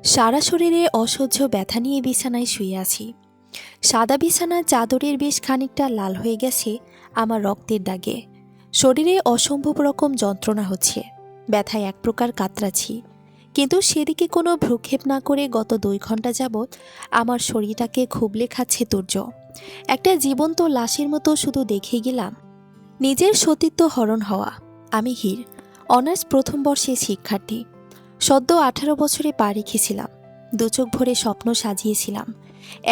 সারা শরীরে অসহ্য ব্যথা নিয়ে বিছানায় শুয়ে আছি। সাদা বিছানার চাদরের বেশ খানিকটা লাল হয়ে গেছে আমার রক্তের দাগে। শরীরে অসম্ভব রকম যন্ত্রণা হচ্ছে। ব্যথায় এক প্রকার কাতরাচ্ছি, কিন্তু সেদিকে কোনো ভ্রুক্ষেপ না করে গত 2 ঘন্টা যাবৎ আমার শরীরটাকে খুবলে খাচ্ছে তুর্য। একটা জীবন্ত লাশের মতো শুধু দেখে গেলাম নিজের সতীত্ব হরণ হওয়া। আমি হীর, অনার্স প্রথম বর্ষের শিক্ষার্থী। সদ্য 18 বছরে পা রেখেছিলাম। দুচোখ ভরে স্বপ্ন সাজিয়েছিলাম।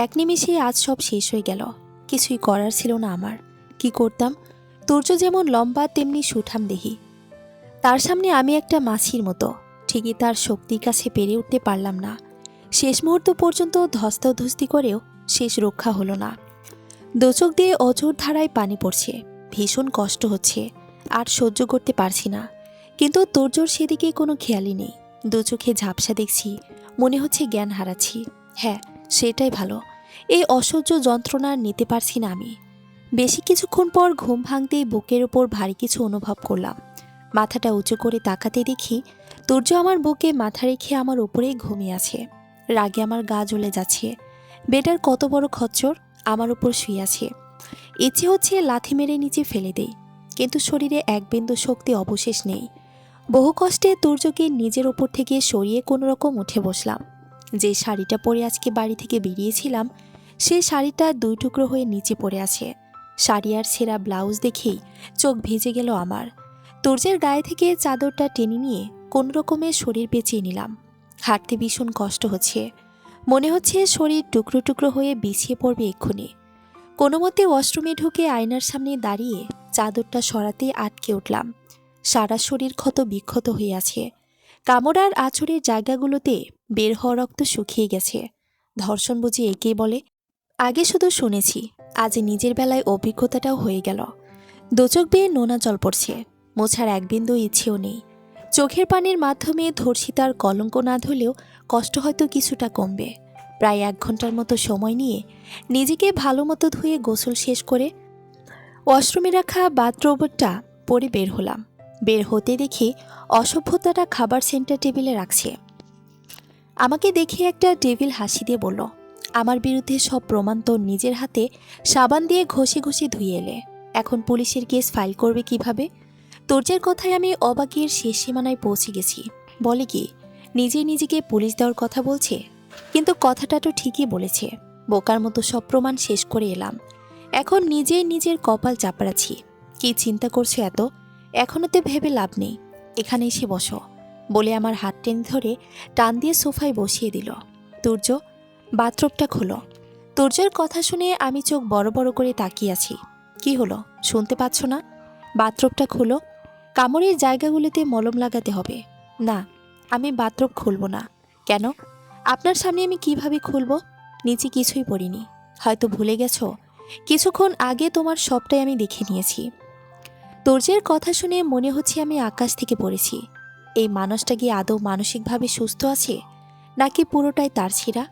এক নিমিষেই আজ সব শেষ হয়ে গেল। কিছুই করার ছিল না আমার। কি করতাম? তুর্য যেমন লম্বা তেমনি সুঠাম দেহি। তার সামনে আমি একটা মাছির মতো। ঠিকই তার শক্তির কাছে পেরে উঠতে পারলাম না। শেষ মুহূর্ত পর্যন্ত ধস্তাধস্তি করেও শেষ রক্ষা হলো না। দোচোখ দিয়ে অঝোর ধারায় পানি পড়ছে। ভীষণ কষ্ট হচ্ছে। আর সহ্য করতে পারছি না। কিন্তু তুর্যর সেদিকে কোনো খেয়ালই নেই। দু চোখে ঝাপসা দেখছি। মনে হচ্ছে জ্ঞান হারাচ্ছি। হ্যাঁ, সেটাই ভালো। এই অসহ্য যন্ত্রণা আর নিতে পারছি না আমি। বেশি কিছুক্ষণ পর ঘুম ভাঙতেই বুকের ওপর ভারী কিছু অনুভব করলাম। মাথাটা উঁচু করে তাকাতে দেখি তুর্য আমার বুকে মাথা রেখে আমার উপরেই ঘুমিয়ে আছে। রাগে আমার গা জ্বলে যাচ্ছে। বেটার কত বড় খচ্চর আমার উপর শুয়ে আছে। ইচ্ছে হচ্ছে লাথি মেরে নিচে ফেলে দেই, কিন্তু শরীরে এক বিন্দু শক্তি অবশেষ নেই। বহু কষ্টে তুর্যকে নিজের ওপর থেকে সরিয়ে কোনো রকম উঠে বসলাম। যে শাড়িটা পরে আজকে বাড়ি থেকে বেরিয়েছিলাম, সে শাড়িটা 2 টুকরো হয়ে নিচে পড়ে আছে। শাড়ি আর ছেঁড়া ব্লাউজ দেখেই চোখ ভিজে গেল আমার। তুর্যের গায়ে থেকে চাদরটা টেনে নিয়ে কোনো রকমে শরীর পেঁচিয়ে নিলাম। হাঁটতে ভীষণ কষ্ট হচ্ছে। মনে হচ্ছে শরীর টুকরো টুকরো হয়ে বিছিয়ে পড়বে এক্ষুনি। কোনো মতে ওয়াশরুমে ঢুকে আয়নার সামনে দাঁড়িয়ে চাদরটা সরাতে আটকে উঠলাম। সারা শরীর ক্ষত বিক্ষত হয়ে আছে। কামড় আর আঁচড়ের জায়গাগুলোতে বের হওয়া রক্ত শুকিয়ে গেছে। ধর্ষণ বুঝি একেই বলে? আগে শুধু শুনেছি, আজ নিজের বেলায় অভিজ্ঞতাটাও হয়ে গেল। দোচোখ বেয়ে নোনা জল পড়ছে। মোছার এক বিন্দু ইচ্ছেও নেই। চোখের পানির মাধ্যমে ধর্ষিতার কলঙ্ক না ধরলেও কষ্ট হয়তো কিছুটা কমবে। প্রায় 1 ঘন্টার মতো সময় নিয়ে নিজেকে ভালো মতো ধুয়ে গোসল শেষ করে ওয়াশরুমে রাখা বাথরোবটা পরে বের হলাম। বের হতে দেখি অসভ্যতাটা খাবার সেন্টার টেবিলে রাখছে। আমাকে দেখে একটা টেবিল হাসি দিয়ে বলল, আমার বিরুদ্ধে সব প্রমাণ তোর নিজের হাতে সাবান দিয়ে ঘষে ঘষে ধুয়ে এলে। এখন পুলিশের কেস ফাইল করবে কিভাবে? তোর্যের কথায় আমি অবাকের শেষ সীমানায় পৌঁছে গেছি। বলে কি, নিজেকে পুলিশ দেওয়ার কথা বলছে? কিন্তু কথাটা তো ঠিকই বলেছে। বোকার মতো সব প্রমাণ শেষ করে এলাম। এখন নিজের কপাল চাপড়াচ্ছি। কি চিন্তা করছো এত? এখনো তো ভেবে লাভ নেই। এখানে এসে বসো বলে আমার হাত টেনে ধরে টান দিয়ে সোফায় বসিয়ে দিল। তুর্য, বাথরুমটা খোলো। তুর্যের কথা শুনে আমি চোখ বড় বড় করে তাকিয়ে আছি। কি হলো, শুনতে পাচ্ছ না? বাথরুমটা খোলো। কামড়ের জায়গাগুলিতে মলম লাগাতে হবে। না, আমি বাথরুম খুলব না। কেন? আপনার সামনে আমি কিভাবে খুলব? নিচে কিছুই পড়িনি। হয়তো ভুলে গেছো, কিছুক্ষণ আগে তোমার সবটাই আমি দেখে নিয়েছি। তুর্যের কথা শুনে মনে হচ্ছে আমি আকাশ থেকে পড়েছি। এই মানুষটা কি আদৌ মানসিকভাবে সুস্থ আছে, নাকি পুরোটাই তার ছিঁড়া?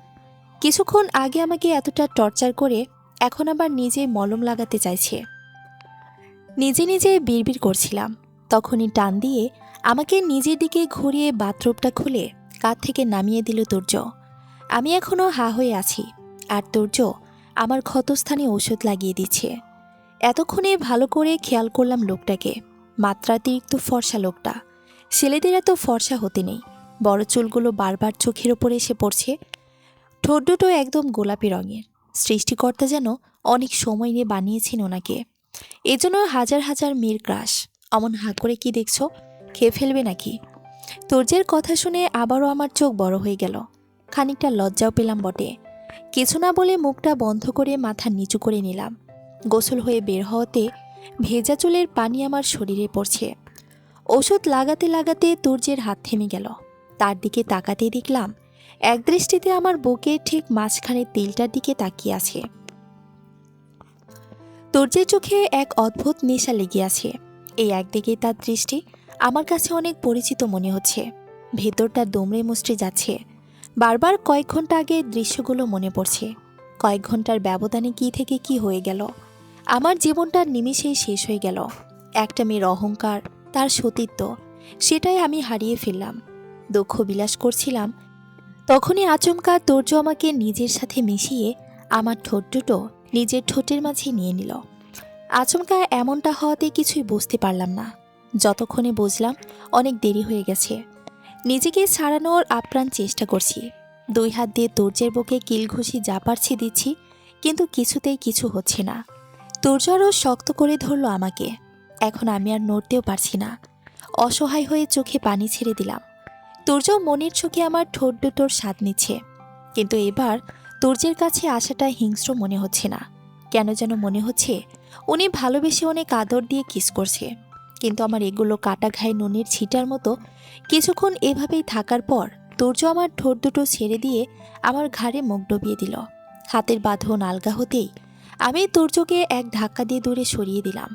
কিছুক্ষণ আগে আমাকে এতটা টর্চার করে এখন আবার নিজে মলম লাগাতে চাইছে। নিজে বিড়বিড় করছিলাম। তখনই টান দিয়ে আমাকে নিজের দিকে ঘুরিয়ে বাথরুমটা খুলে কাঁধ থেকে নামিয়ে দিল তুর্য। আমি এখনও হা হয়ে আছি, আর তুর্য আমার ক্ষতস্থানে ওষুধ লাগিয়ে দিচ্ছে। এতক্ষণে ভালো করে খেয়াল করলাম লোকটাকে। মাত্রাতিরিক্ত ফর্সা লোকটা। ছেলেদের এত ফর্সা হতে নেই। বড় চুলগুলো বারবার চোখের ওপর এসে পড়ছে। ঠোঁট দুটো একদম গোলাপি রঙের। সৃষ্টিকর্তা যেন অনেক সময় নিয়ে বানিয়েছেন ওনাকে। এজন্য হাজার হাজার মেয়ের ক্রাশ। অমন হাঁ করে কি দেখছো? খেয়ে ফেলবে নাকি? তুর্যের কথা শুনে আবারও আমার চোখ বড় হয়ে গেল। খানিকটা লজ্জাও পেলাম বটে। কিছু না বলে মুখটা বন্ধ করে মাথা নিচু করে নিলাম। গোসল হয়ে বের হওয়াতে ভেজা চুলের পানি আমার শরীরে পড়ছে। ওষুধ লাগাতে লাগাতে তুর্যের হাত থেমে গেল। তার দিকে তাকাতেই দেখলাম এক দৃষ্টিতে আমার বুকের ঠিক মাঝখানে তিলটার দিকে তাকিয়ে আছে। তুর্যের চোখে এক অদ্ভুত নেশা লেগে আছে। এই একদিকে তার দৃষ্টি আমার কাছে অনেক পরিচিত মনে হচ্ছে। ভেতরটা দুমড়ে মুচড়ে যাচ্ছে। বারবার কয়েক ঘন্টা আগের দৃশ্যগুলো মনে পড়ছে। কয়েক ঘন্টার ব্যবধানে কি থেকে কি হয়ে গেল। আমার জীবনটা নিমিষেই শেষ হয়ে গেল। একটা মেয়ের অহংকার, তার সতীত্ব, সেটাই আমি হারিয়ে ফেললাম। দুঃখ বিলাস করছিলাম, তখনই আচমকা তুর্য আমাকে নিজের সাথে মিশিয়ে আমার ঠোঁট দুটো নিজের ঠোঁটের মাঝে নিয়ে নিল। আচমকা এমনটা হওয়াতে কিছুই বুঝতে পারলাম না। যতক্ষণে বুঝলাম অনেক দেরি হয়ে গেছে। নিজেকে ছাড়ানোর আপ্রাণ চেষ্টা করছি। 2 হাত দিয়ে তুর্যের বুকে কিল ঘুষি যা পারছি দিচ্ছি, কিন্তু কিছুতেই কিছু হচ্ছে না। তুর্য আরও শক্ত করে ধরল আমাকে। এখন আমি আর নড়তেও পারছি না। অসহায় হয়ে চোখে পানি ছেড়ে দিলাম। তুর্য মনের চোখে আমার ঠোঁট দুটোর স্বাদ নিচ্ছে, কিন্তু এবার তুর্যের কাছে আসাটা হিংস্র মনে হচ্ছে না। কেন যেন মনে হচ্ছে উনি ভালোবেসে অনেক আদর দিয়ে কিস করছে। কিন্তু আমার এগুলো কাটা ঘায়ে নুনের ছিটার মতো। কিছুক্ষণ এভাবেই থাকার পর তুর্য আমার ঠোঁট দুটো ছেড়ে দিয়ে আমার ঘাড়ে মুখ ডুবিয়ে দিল। হাতের বাঁধন আলগা হতেই আমি তুর্যকে এক ধাক্কা দিয়ে দূরে সরিয়ে দিলাম।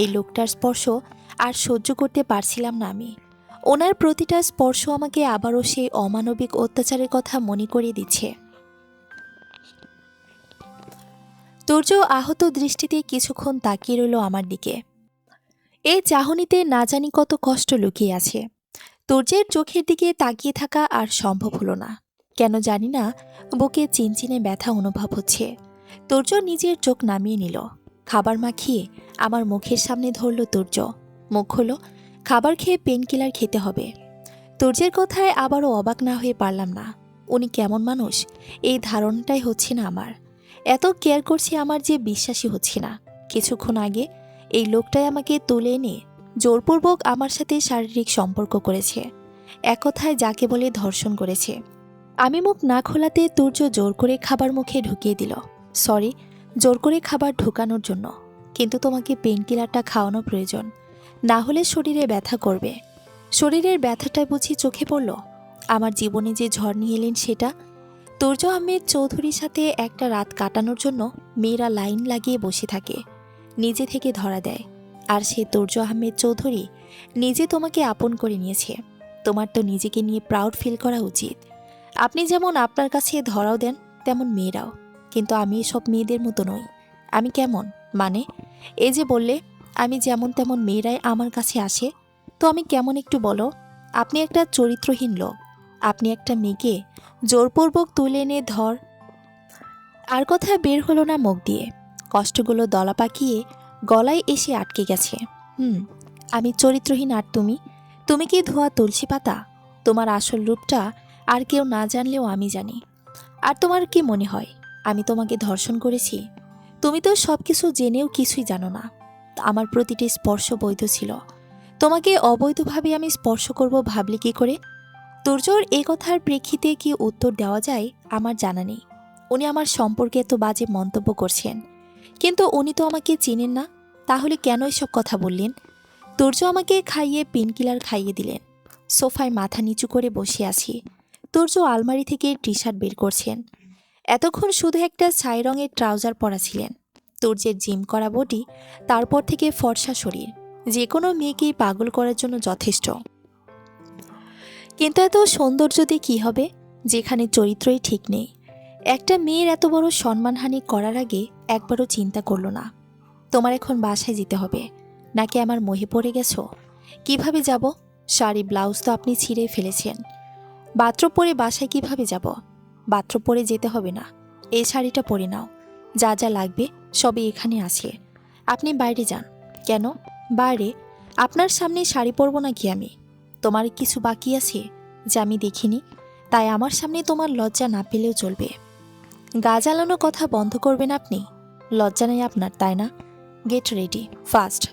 এই লোকটার স্পর্শ আর সহ্য করতে পারছিলাম না আমি। ওনার প্রতিটা স্পর্শ আমাকে আবারও সেই অমানবিক অত্যাচারের কথা মনে করিয়ে দিচ্ছে। তুর্য আহত দৃষ্টিতে কিছুক্ষণ তাকিয়ে রইল আমার দিকে। এই চাহনিতে না জানি কত কষ্ট লুকিয়ে আছে। তুর্যের চোখের দিকে তাকিয়ে থাকা আর সম্ভব হলো না। কেন জানি না, বুকে চিনচিনে ব্যথা অনুভব হচ্ছে। তুর্য নিজের চোখ নামিয়ে নিল। খাবার মাখিয়ে আমার মুখের সামনে ধরল তুর্য। মুখ হলো, খাবার খেয়ে পেনকিলার খেতে হবে। তুর্যের কথায় আবারও অবাক না হয়ে পারলাম না। উনি কেমন মানুষ এই ধারণাটাই হচ্ছে না আমার। এত কেয়ার করছে আমার যে বিশ্বাসই হচ্ছে না। কিছুক্ষণ আগে এই লোকটাই আমাকে তুলে এনে জোরপূর্বক আমার সাথে শারীরিক সম্পর্ক করেছে। এক কথায় যাকে বলে ধর্ষণ করেছে। আমি মুখ না খোলাতে তুর্য জোর করে খাবার মুখে ঢুকিয়ে দিল। সরি, জোর করে খাবার ঢোকানোর জন্য। কিন্তু তোমাকে পেনকিলারটা খাওয়ানো প্রয়োজন, না হলে শরীরে ব্যথা করবে। শরীরের ব্যথাটাই বুঝি চোখে পড়ল। আমার জীবনে যে ঝড় নিয়ে এলেন সেটা। তুর্য আহমেদ চৌধুরীর সাথে একটা রাত কাটানোর জন্য মেয়েরা লাইন লাগিয়ে বসে থাকে, নিজে থেকে ধরা দেয়। আর সে তুর্য আহমেদ চৌধুরী নিজে তোমাকে আপন করে নিয়েছে। তোমার তো নিজেকে নিয়ে প্রাউড ফিল করা উচিত। আপনি যেমন আপনার কাছে ধরাও দেন, তেমন মেয়েরাও। কিন্তু আমি এসব মেয়েদের মতো নই। আমি কেমন মানে, এই যে বললে আমি যেমন তেমন মেয়েরাই আমার কাছে আসে, তো আমি কেমন একটু বলো? আপনি একটা চরিত্রহীন লোক। আপনি একটা মেয়েকে জোরপূর্বক তুলে এনে আর কথা বের হলো না মুখ দিয়ে। কষ্টগুলো দলা পাকিয়ে গলায় এসে আটকে গেছে। আমি চরিত্রহীন আর তুমি? তুমি কি ধোয়া তুলসী পাতা? তোমার আসল রূপটা আর কেউ না জানলেও আমি জানি। আর তোমার কি মনে হয় আমি তোমাকে ধর্ষণ করেছি? তুমি তো সব কিছু জেনেও কিছুই জানো না। আমার প্রতিটি স্পর্শ বৈধ ছিল। তোমাকে অবৈধভাবে আমি স্পর্শ করব ভাবলে কি করে? তুর্যর এ কথার প্রেক্ষিতে কি উত্তর দেওয়া যায় আমার জানা নেই। উনি আমার সম্পর্কে এত বাজে মন্তব্য করছেন, কিন্তু উনি তো আমাকে চিনেন না। তাহলে কেন এসব কথা বললেন? তুর্য আমাকে খাইয়ে পেনকিলার খাইয়ে দিলেন। সোফায় মাথা নিচু করে বসে আছি। তুর্য আলমারি থেকে টি শার্ট বের করছেন। এতক্ষণ শুধু একটা ছাই রঙের ট্রাউজার পরা ছিলেন। তুর্যের জিম করা বডি, তারপর থেকে ফর্সা শরীর, যে কোনো মেয়েকেই পাগল করার জন্য যথেষ্ট। কিন্তু এত সৌন্দর্য দিয়ে কী হবে যেখানে চরিত্রই ঠিক নেই? একটা মেয়ের এত বড় সম্মানহানি করার আগে একবারও চিন্তা করলো না। তোমার এখন বাসায় যেতে হবে, নাকি আমার মোহে পড়ে গেছো? কিভাবে যাব? শাড়ি ব্লাউজ তো আপনি ছিঁড়ে ফেলেছেন। বাথরুম পরে বাসায় কিভাবে যাব? বাথরুম পরে যেতে হবে না, এই শাড়িটা পরে নাও। যা যা লাগবে সবই এখানে আছে। আপনি বাইরে যান। কেন বাইরে? আপনার সামনে শাড়ি পরবো নাকি আমি? তোমার কিছু বাকি আছে যা আমি দেখিনি, তাই আমার সামনে তোমার লজ্জা না পেলেও চলবে। গা জ্বালানোর কথা বন্ধ করবেন আপনি। লজ্জা নেই আপনার, তাই না? Get ready fast.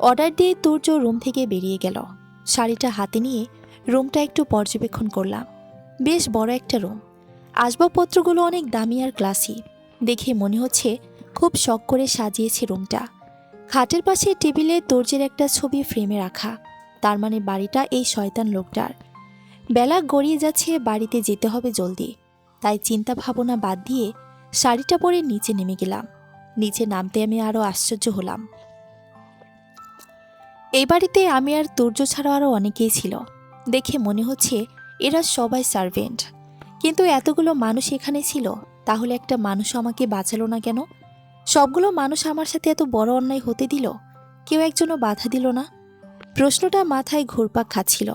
অর্ডার দিয়ে তুর্য রুম থেকে বেরিয়ে গেল। শাড়িটা হাতে নিয়ে রুমটা একটু পর্যবেক্ষণ করলাম। বেশ বড় একটা রুম। আসবাবপত্রগুলো অনেক দামি আর ক্লাসি। দেখে মনে হচ্ছে খুব শখ করে সাজিয়েছে রুমটা। খাটের পাশে টেবিলে তুর্যের একটা ছবি ফ্রেমে রাখা। তার মানে বাড়িটা এই শয়তান লোকটার। বেলা গড়িয়ে যাচ্ছে, বাড়িতে যেতে হবে জলদি। তাই চিন্তা ভাবনা বাদ দিয়ে শাড়িটা পরে নিচে নেমে গেলাম। নিচে নামতে আমি আরও আশ্চর্য হলাম। এই বাড়িতে আমি আর তুর্য ছাড়া আরও অনেকেই ছিল। দেখে মনে হচ্ছে এরা সবাই সার্ভেন্ট। কিন্তু এতগুলো মানুষ এখানে ছিল, তাহলে একটা মানুষ আমাকে বাঁচালো না কেন? সবগুলো মানুষ আমার সাথে এত বড় অন্যায় হতে দিল, কেউ একজনও বাধা দিল না? প্রশ্নটা মাথায় ঘুরপাক খাচ্ছিল।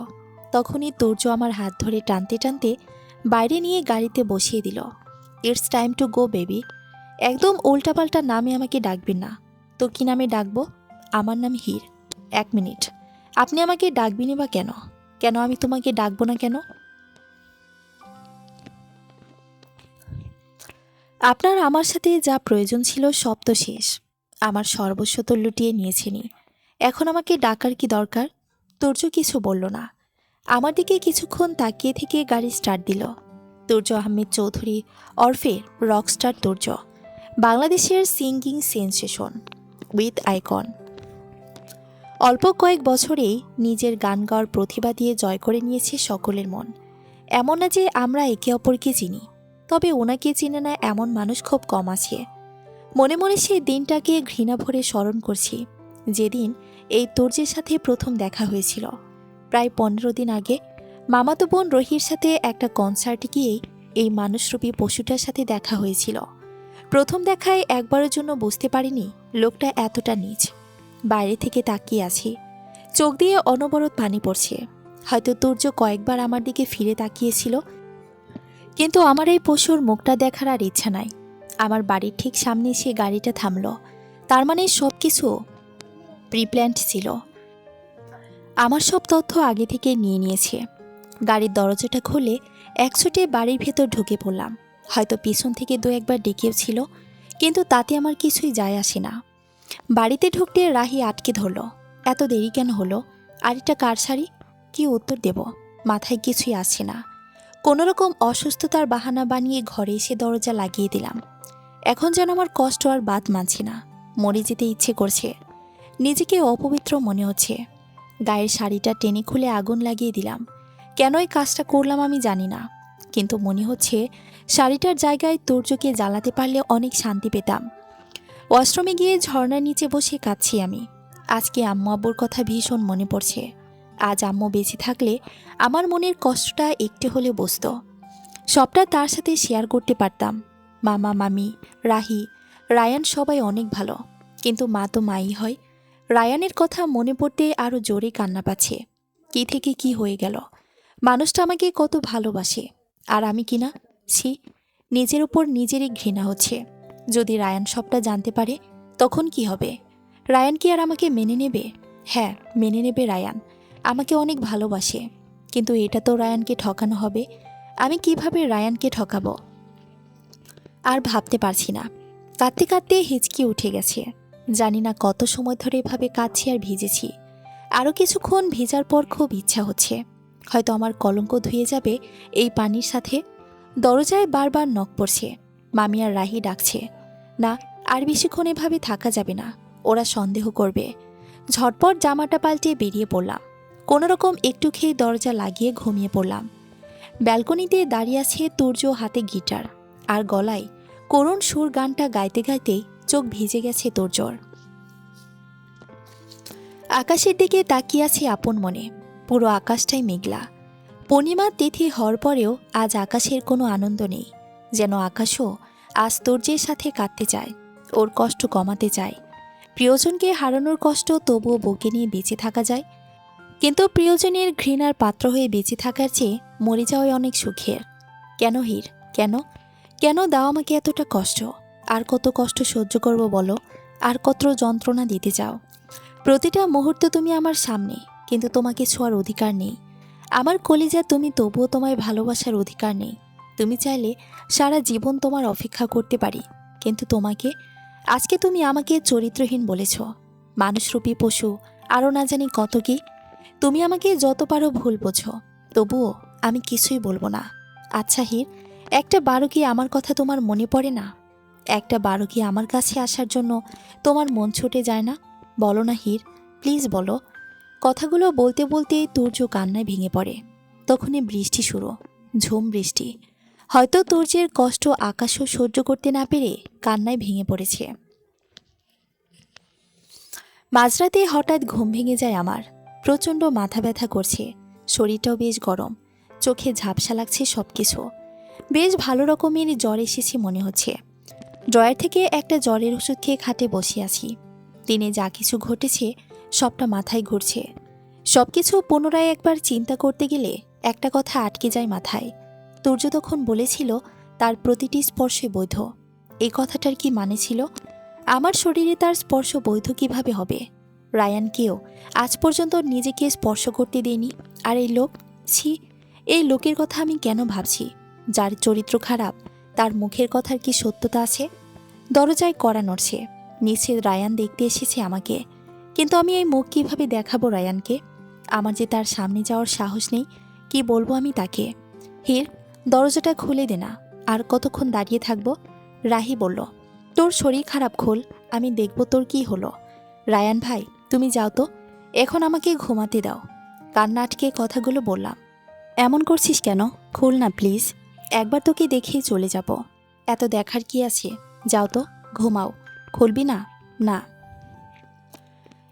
তখনই তুর্য আমার হাত ধরে টানতে টানতে বাইরে নিয়ে গাড়িতে বসিয়ে দিল। It's time to go baby. একদম উল্টাপাল্টা নামে আমাকে ডাকবেন না। তো কি নামে ডাকবো? আমার নাম হীর। 1 মিনিট, আপনি আমাকে ডাকবেনই বা কেন? কেন আমি তোমাকে ডাকবো না কেন? আপনার আমার সাথে যা প্রয়োজন ছিল সব তো শেষ। আমার সর্বস্ব তো লুটিয়ে নিয়েছেনি। এখন আমাকে ডাকার কি দরকার? তুর্য কিছু বলল না। আমার দিকে কিছুক্ষণ তাকিয়ে থেকে গাড়ি স্টার্ট দিল। তুর্য আহমেদ চৌধুরী ওরফে রকস্টার তুর্য, বাংলাদেশের সিঙ্গিং সেন্সেশন উইথ আইকন। অল্প কয়েক বছরেই নিজের গান গাওয়ার প্রতিভা দিয়ে জয় করে নিয়েছে সকলের মন। এমন না যে আমরা একে অপরকে চিনি, তবে ওনাকে চিনে না এমন মানুষ খুব কম আছে। মনে মনে সেই দিনটাকে ঘৃণা ভরে স্মরণ করছি, যেদিন এই তুর্যের সাথে প্রথম দেখা হয়েছিল। প্রায় 15 দিন আগে মামাতো বোন রহির সাথে একটা কনসার্টে গিয়েই এই মানুষরূপী পশুটার সাথে দেখা হয়েছিল। প্রথম দেখায় একবারের জন্য বুঝতে পারিনি লোকটা এতটা নীচ। বাইরে থেকে তাকিয়ে আছি, চোখ দিয়ে অনবরত পানি পড়ছে। হয়তো তুর্য কয়েকবার আমার দিকে ফিরে তাকিয়েছিল, কিন্তু আমার এই পশুর মুখটা দেখার আর ইচ্ছা নাই। আমার বাড়ির ঠিক সামনে এসে গাড়িটা থামলো। তার মানে সব কিছু প্রিপ্ল্যান্ড ছিল। আমার সব তথ্য আগে থেকে নিয়ে নিয়েছে। গাড়ির দরজাটা খুলে একছুটে বাড়ির ভেতর ঢুকে পড়লাম। হয়তো পিছন থেকে 2-1বার ডেকেও ছিল, কিন্তু তাতে আমার কিছুই যায় আসে না। বাড়িতে ঢুকতে রাহি আটকে ধরল। এত দেরি কেন হলো? আর এটা কার শাড়ি? কি উত্তর দেব? মাথায় কিছুই আসছে না। কোনোরকম অসুস্থতার বাহানা বানিয়ে ঘরে এসে দরজা লাগিয়ে দিলাম। এখন যেন আমার কষ্ট আর বাদ মানছে না। মরে যেতে ইচ্ছে করছে। নিজেকে অপবিত্র মনে হচ্ছে। গায়ের শাড়িটা টেনে খুলে আগুন লাগিয়ে দিলাম। কেন এই কাজটা করলাম আমি জানি না, কিন্তু মনে হচ্ছে শাড়িটার জায়গায় তুর্যকে জ্বালাতে পারলে অনেক শান্তি পেতাম। ওয়াশরুমে গিয়ে ঝর্ণার নিচে বসে কাঁদছি আমি। আজকে আম্মু আব্বুর কথা ভীষণ মনে পড়ছে। আজ আম্মু বেঁচে থাকলে আমার মনের কষ্টটা একটু হলে বুঝতো। সবটা তার সাথে শেয়ার করতে পারতাম। মামা মামি রাহি রায়ান সবাই অনেক ভালো, কিন্তু মা তো মাই হয়। রায়ানের কথা মনে পড়তে আরও জোরে কান্না পাচ্ছে। কি থেকে কি হয়ে গেল? মানুষটা আমাকে কত ভালোবাসে, আর আমি কিনা? ছি, নিজের উপর নিজেরই ঘৃণা হচ্ছে। যদি রায়ান সবটা জানতে পারে তখন কি হবে? রায়ান কি আর আমাকে মেনে নেবে? হ্যাঁ, মেনে নেবে রায়ান। আমাকে অনেক ভালোবাসে, কিন্তু এটা তো রায়ানকে ঠকানো হবে। আমি কিভাবে রায়ানকে ঠকাবো? আর ভাবতে পারছি না। কাঁদতে কাঁদতে হিচকি উঠে গেছে। জানি না কত সময় ধরে এভাবে কাঁদছি আর ভিজেছি। আরও কিছুক্ষণ ভিজার পর খুব ইচ্ছা হচ্ছে। হয়তো আমার কলঙ্ক ধুয়ে যাবে এই পানির সাথে। দরজায় বারবার নক পড়ছে। মামি আর রাহি ডাকছে। না, আর বেশিক্ষণ এভাবে থাকা যাবে না। ওরা সন্দেহ করবে। ঝটপট জামাটা পাল্টে বেরিয়ে পড়লাম। কোনোরকম একটু খেয়ে দরজা লাগিয়ে ঘুমিয়ে পড়লাম। ব্যালকনিতে দাঁড়িয়ে আছে তুর্য, হাতে গিটার আর গলায় করুণ সুর। গানটা গাইতে গাইতেই চোখ ভিজে গেছে তুর্যর। আকাশের দিকে তাকিয়ে আছে আপন মনে। পুরো আকাশটাই মেঘলা। পূর্ণিমার তিথি হওয়ার পরেও আজ আকাশের কোনো আনন্দ নেই। যেন আকাশও আজ তুর্যের সাথে কাঁদতে চায়, ওর কষ্ট কমাতে চায়। প্রিয়জনকে হারানোর কষ্ট তবুও বুকে নিয়ে বেঁচে থাকা যায়, কিন্তু প্রিয়জনের ঘৃণার পাত্র হয়ে বেঁচে থাকার চেয়ে মরে যাওয়াই অনেক সুখের। কেন হীর? কেন কেন দাও আমাকে এতটা কষ্ট? আর কত কষ্ট সহ্য করব বলো? আর কত যন্ত্রণা দিতে চাও? প্রতিটা মুহূর্তে তুমি আমার সামনে, কিন্তু তোমাকে ছোঁয়ার অধিকার নেই। আমার কলিজা তুমি, তবুও তোমায় ভালোবাসার অধিকার নেই। তুমি চাইলে সারা জীবন তোমার অপেক্ষা করতে পারি, কিন্তু তোমাকে আজকে তুমি আমাকে চরিত্রহীন বলেছ, মানুষরূপী পশু, আরও না জানি কত কি। তুমি আমাকে যত পারো ভুল বোঝো, তবুও আমি কিছুই বলবো না। আচ্ছা হীর, একটা বারো কি আমার কথা তোমার মনে পড়ে না? একটা বারো কি আমার কাছে আসার জন্য তোমার মন ছুটে যায় না? বলো না হীর, প্লিজ বলো। কথাগুলো বলতে বলতে তুর্য কান্নায় ভেঙে পড়ে। তখনই বৃষ্টি শুরু, ঝুম বৃষ্টি। হয়তো তুর্যের কষ্ট আকাশও সহ্য করতে না পেরে কান্নায় ভেঙে পড়েছে। মাঝরাতে হঠাৎ ঘুম ভেঙে যায় আমার। প্রচণ্ড মাথা ব্যথা করছে, শরীরটাও বেশ গরম, চোখে ঝাপসা লাগছে সবকিছু। বেশ ভালো রকমের জ্বর এসেছে মনে হচ্ছে। ড্রয়ার থেকে একটা জ্বরের ওষুধ খেয়ে খাটে বসে আছি। দিনে যা কিছু ঘটেছে সবটা মাথায় ঘুরছে। সবকিছু পুনরায় একবার চিন্তা করতে গেলে একটা কথা আটকে যায় মাথায়। তুর্য তখন বলেছিল তার প্রতিটি স্পর্শই বৈধ। এই কথাটার কি মানে ছিল? আমার শরীরে তার স্পর্শ বৈধ কিভাবে হবে? রায়ানকেও আজ পর্যন্ত নিজেকে স্পর্শ করতে দেয়নি। আর এই লোক, ছি, এই লোকের কথা আমি কেন ভাবছি? যার চরিত্র খারাপ, তার মুখের কথার কি সত্যতা আছে? দরজায় কড়া নড়ছে। নিশ্চিত রায়ান দেখতে এসেছে আমাকে, কিন্তু আমি এই মুখ কিভাবে দেখাবো রায়ানকে? আমার যে তার সামনে যাওয়ার সাহস নেই। কি বলবো আমি তাকে? হির, দরজাটা খুলে দে না। আর কতক্ষণ দাঁড়িয়ে থাকবো? রাহি বলল, তোর শরীর খারাপ, খোল, আমি দেখব তোর কি হলো। রায়ান ভাই, তুমি যাও তো, এখন আমাকে ঘুমাতে দাও। কান্না আটকে কথাগুলো বললাম। এমন করছিস কেন? খুল না প্লিজ, একবার তোকে দেখেই চলে যাব। এত দেখার কি আছে? যাও তো, ঘুমাও। খুলবি না? না।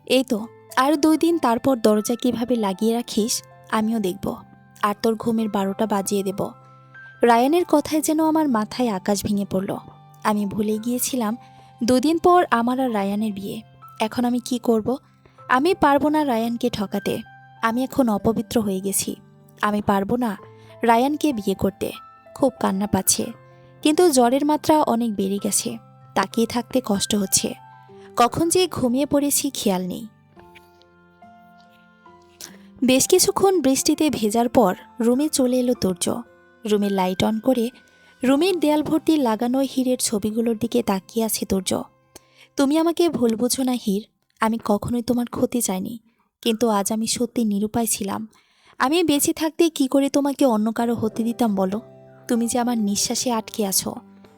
এই তো, আর 2 দিন তারপর দরজা কিভাবে লাগিয়ে রাখিস আমিও দেখব, আর তোর ঘুমের 12টা বাজিয়ে দেব। রায়ানের কথায় যেন আমার মাথায় আকাশ ভেঙে পড়ল। আমি ভুলে গিয়েছিলাম 2 দিন পর আমার আর রায়ানের বিয়ে। এখন আমি কি করব? আমি পারবো না রায়ানকে ঠকাতে। আমি এখন অপবিত্র হয়ে গেছি। আমি পারবো না রায়ানকে বিয়ে করতে। খুব কান্না পাচ্ছে, কিন্তু জ্বরের মাত্রা অনেক বেড়ে গেছে। তাকিয়ে থাকতে কষ্ট হচ্ছে। কখন যে ঘুমিয়ে পড়েছি খেয়াল নেই। বেশ কিছুক্ষণ বৃষ্টিতে ভেজার পর রুমে চলে এলো তুর্য। রুমের লাইট অন করে রুমের দেয়াল ভর্তি লাগানো হীরের ছবিগুলোর দিকে তাকিয়ে আছে তুর্য। তুমি আমাকে ভুল বুঝো না হীর, আমি কখনোই তোমার ক্ষতি চাইনি, কিন্তু আজ আমি সত্যি নিরুপায় ছিলাম। আমি বেঁচে থাকতে কি করে তোমাকে অন্য কারো হতে দিতাম বলো? তুমি যে আমার নিঃশ্বাসে আটকে আছো।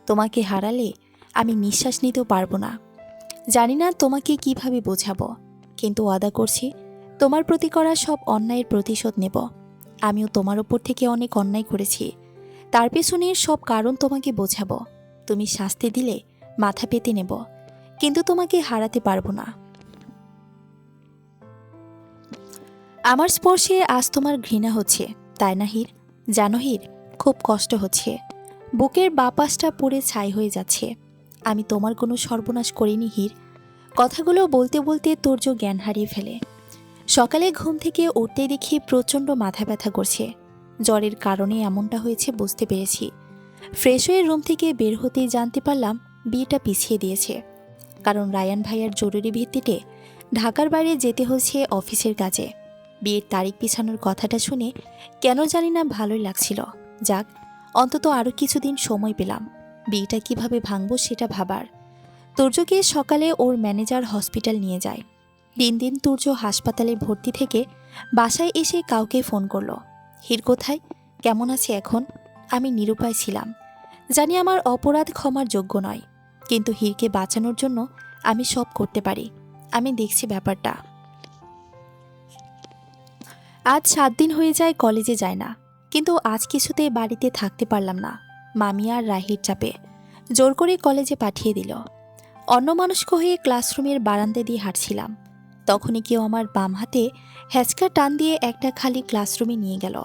তোমাকে হারালে আমি নিঃশ্বাস নিতেও পারবো না। জানি না তোমাকে কিভাবে বোঝাবো, কিন্তু ওয়াদা করছি তোমার প্রতি করা সব অন্যায়ের প্রতিশোধ নেব। আমিও তোমার ওপর থেকে অনেক অন্যায় করেছি, তার পেছনের সব কারণ তোমাকে বোঝাবো। তুমি শাস্তি দিলে মাথা পেতে নেব, কিন্তু তোমাকে হারাতে পারবো না। আমার স্পর্শে আজ তোমার ঘৃণা হচ্ছে, তাই না হীর? জানো হীর, খুব কষ্ট হচ্ছে। বুকের বাপাসটা পুড়ে ছাই হয়ে যাচ্ছে। আমি তোমার কোনো সর্বনাশ করিনি হীর। কথাগুলো বলতে বলতে তুর্য জ্ঞান হারিয়ে ফেলে। সকালে ঘুম থেকে উঠতেই দেখি প্রচণ্ড মাথা ব্যথা করছে। জ্বরের কারণে এমনটা হয়েছে বুঝতে পেরেছি। ফ্রেশ হয়ে রুম থেকে বের হতেই জানতে পারলাম বিয়েটা পিছিয়ে দিয়েছে, কারণ রায়ান ভাইয়ার জরুরি ভিত্তিতে ঢাকার বাইরে যেতে হচ্ছে অফিসের কাজে। বিয়ের তারিখ পিছানোর কথাটা শুনে কেন জানি না ভালোই লাগছিল। যাক, অন্তত আরও কিছুদিন সময় পেলাম বিয়েটা কিভাবে ভাঙবো সেটা ভাবার। তুর্যকে সকালে ওর ম্যানেজার হসপিটাল নিয়ে যায়। দিন দিন তুর্য হাসপাতালে ভর্তি থেকে বাসায় এসে কাউকে ফোন করলো, হীর কোথায়, কেমন আছে এখন? আমি নিরুপায় ছিলাম। জানি আমার অপরাধ ক্ষমার যোগ্য নয়, কিন্তু হীরকে বাঁচানোর জন্য আমি সব করতে পারি। আমি দেখছি ব্যাপারটা। আজ 7 দিন হয়ে যায় কলেজে যায় না, কিন্তু আজ কিছুতেই বাড়িতে থাকতে পারলাম না। মামি আর রাহির চাপে জোর করে কলেজে পাঠিয়ে দিল। অন্যমনস্ক হয়ে ক্লাসরুমের বারান্দা দিয়ে হাঁটছিলাম, তখনই কেউ আমার বাম হাতে হ্যাচকা টান দিয়ে একটা খালি ক্লাসরুমে নিয়ে গেল।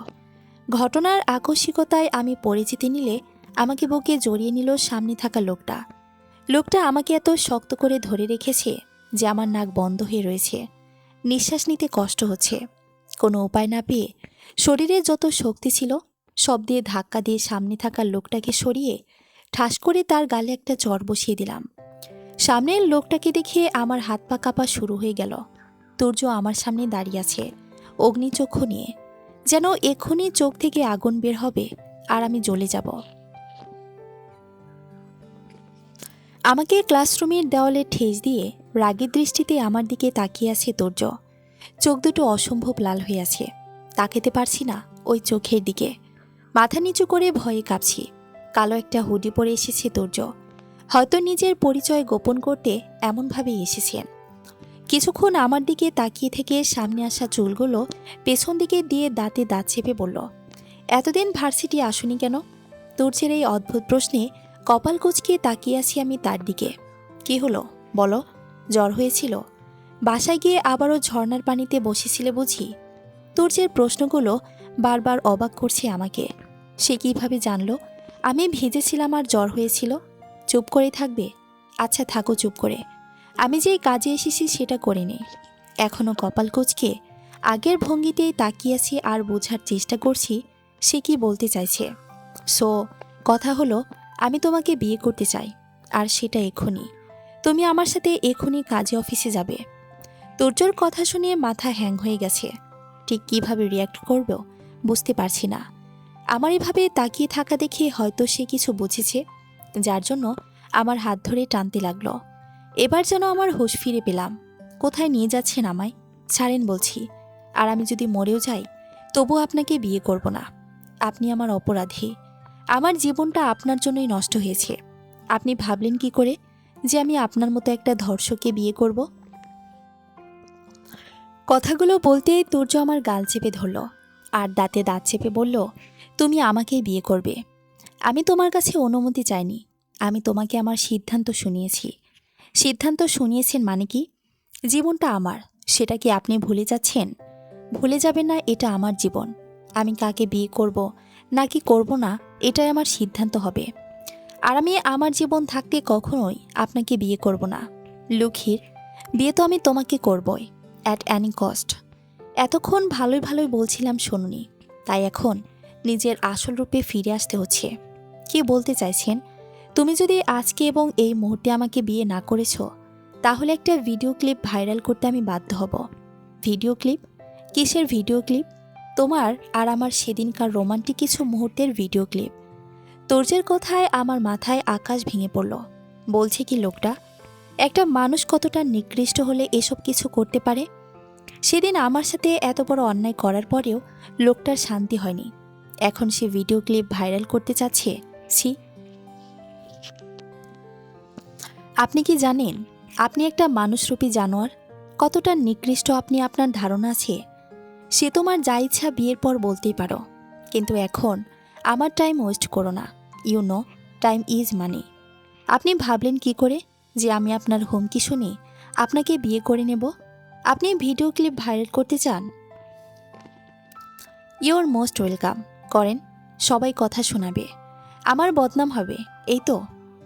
ঘটনার আকস্মিকতায় আমি পড়ে যেতে নিলে আমাকে বুকে জড়িয়ে নিল সামনে থাকা লোকটা। লোকটা আমাকে এত শক্ত করে ধরে রেখেছে যে আমার নাক বন্ধ হয়ে রয়েছে। নিঃশ্বাস নিতে কষ্ট হচ্ছে। কোনো উপায় না পেয়ে শরীরে যত শক্তি ছিল সব দিয়ে ধাক্কা দিয়ে সামনে থাকা লোকটাকে সরিয়ে ঠাস করে তার গালে একটা চড় বসিয়ে দিলাম। সামনের লোকটাকে দেখে আমার হাত পা কাঁপা শুরু হয়ে গেল। তুর্য আমার সামনে দাঁড়িয়ে আছে অগ্নিচক্ষু নিয়ে, যেন এক্ষুনি চোখ থেকে আগুন বের হবে আর আমি জ্বলে যাব। আমাকে ক্লাসরুমের দেওয়ালে ঠেস দিয়ে রাগের দৃষ্টিতে আমার দিকে তাকিয়ে আছে তুর্য। চোখ দুটো অসম্ভব লাল হয়ে আছে। তাকাতে পারছি না ওই চোখের দিকে। মাথা নিচু করে ভয়ে কাঁপছি। কালো একটা হুডি পরে এসেছে তুর্য। হয়তো নিজের পরিচয় গোপন করতে এমনভাবেই এসেছেন। কিছুক্ষণ আমার দিকে তাকিয়ে থেকে সামনে আসা চুলগুলো পেছন দিকে দিয়ে দাঁতে দাঁত চেপে বলল, এতদিন ভার্সিটি আসুনি কেন? তুর্যের এই অদ্ভুত প্রশ্নে কপাল কুঁচকে তাকিয়ে আছি আমি তার দিকে। কি হলো বলো? জ্বর হয়েছিল? বাসায় গিয়ে আবারও ঝর্ণার পানিতে বসেছিলে বুঝি? তুর্যের প্রশ্নগুলো বারবার অবাক করছে আমাকে। সে কিভাবে জানলো আমি ভিজেছিলাম আর জ্বর হয়েছিল? চুপ করে থাকবে? আচ্ছা থাকো চুপ করে। আমি যেই কাজে এসেছি সেটা করে নে। এখনও কপাল কুঁচকে আগের ভঙ্গিতেই তাকিয়ে আছি আর বোঝার চেষ্টা করছি সে কি বলতে চাইছে। সো কথা হলো, আমি তোমাকে বিয়ে করতে চাই, আর সেটা এক্ষুনি। তুমি আমার সাথে এক্ষুনি কাজে অফিসে যাবে। তুর্যর কথা শুনে মাথা হ্যাং হয়ে গেছে। ঠিক কিভাবে রিয়াক্ট করব বুঝতে পারছি না। আমার এভাবে তাকিয়ে থাকা দেখে হয়তো সে কিছু বুঝেছে, যার জন্য আমার হাত ধরে টানতে লাগলো। এবার যেন আমার হুঁশ ফিরে পেলাম। কোথায় নিয়ে যাচ্ছেন আমায়? ছাড়েন বলছি। আর আমি যদি মরেও যাই তবু আপনাকে বিয়ে করব না। আপনি আমার অপরাধী। আমার জীবনটা আপনার জন্যই নষ্ট হয়েছে। আপনি ভাবলেন কি করে যে আমি আপনার মতো একটা ধর্ষককে বিয়ে করব? কথাগুলো বলতেই তুর্য আমার গাল চেপে ধরল আর দাঁতে দাঁত চেপে বলল, তুমি আমাকেই বিয়ে করবে। আমি তোমার কাছে অনুমতি চাইনি। আমি তোমাকে আমার সিদ্ধান্ত শুনিয়েছি। সিদ্ধান্ত শুনিয়েছেন মানে কি? জীবনটা আমার, সেটা কি আপনি ভুলে যাচ্ছেন? ভুলে যাবেন না, এটা আমার জীবন। আমি কাকে বিয়ে করব নাকি করব না এটাই আমার সিদ্ধান্ত হবে। আর আমি আমার জীবন থাকতে কখনোই আপনাকে বিয়ে করব না। লক্ষ্মীর বিয়ে তো আমি তোমাকে করবই, অ্যাট অ্যানি কস্ট। এতক্ষণ ভালোই ভালোই বলছিলাম শুনুনি, তাই এখন নিজের আসল রূপে ফিরে আসতে হচ্ছে। কি বলতে চাইছেন? তুমি যদি আজকে এবং এই মুহূর্তে আমাকে বিয়ে না করেছ, তাহলে একটা ভিডিও ক্লিপ ভাইরাল করতে আমি বাধ্য হব। Video clip? কিসের ভিডিও ক্লিপ? তোমার আর আমার সেদিনকার রোমান্টিক কিছু মুহূর্তের ভিডিও ক্লিপ। তুর্যের কথায় আমার মাথায় আকাশ ভেঙে পড়ল। বলছে কি লোকটা? একটা মানুষ কতটা নিকৃষ্ট হলে এসব কিছু করতে পারে? সেদিন আমার সাথে এত বড় অন্যায় করার পরেও লোকটার শান্তি হয়নি। এখন সে ভিডিও ক্লিপ ভাইরাল করতে চাচ্ছে। ছি! আপনি কি জানেন আপনি একটা মানুষরূপী জানোয়ার? কতটা নিকৃষ্ট আপনি আপনার ধারণা আছে? সে তোমার যা ইচ্ছা বিয়ের পর বলতেই পারো, কিন্তু এখন আমার টাইম ওয়েস্ট করো না। You know, time is money. আপনি ভাবলেন কি করে যে আমি আপনার হুমকি শুনে আপনাকে বিয়ে করে নেব? আপনি ভিডিও ক্লিপ ভাইরাল করতে চান? Your most welcome. করেন, সবাই কথা শোনাবে, আমার বদনাম হবে। এই তো,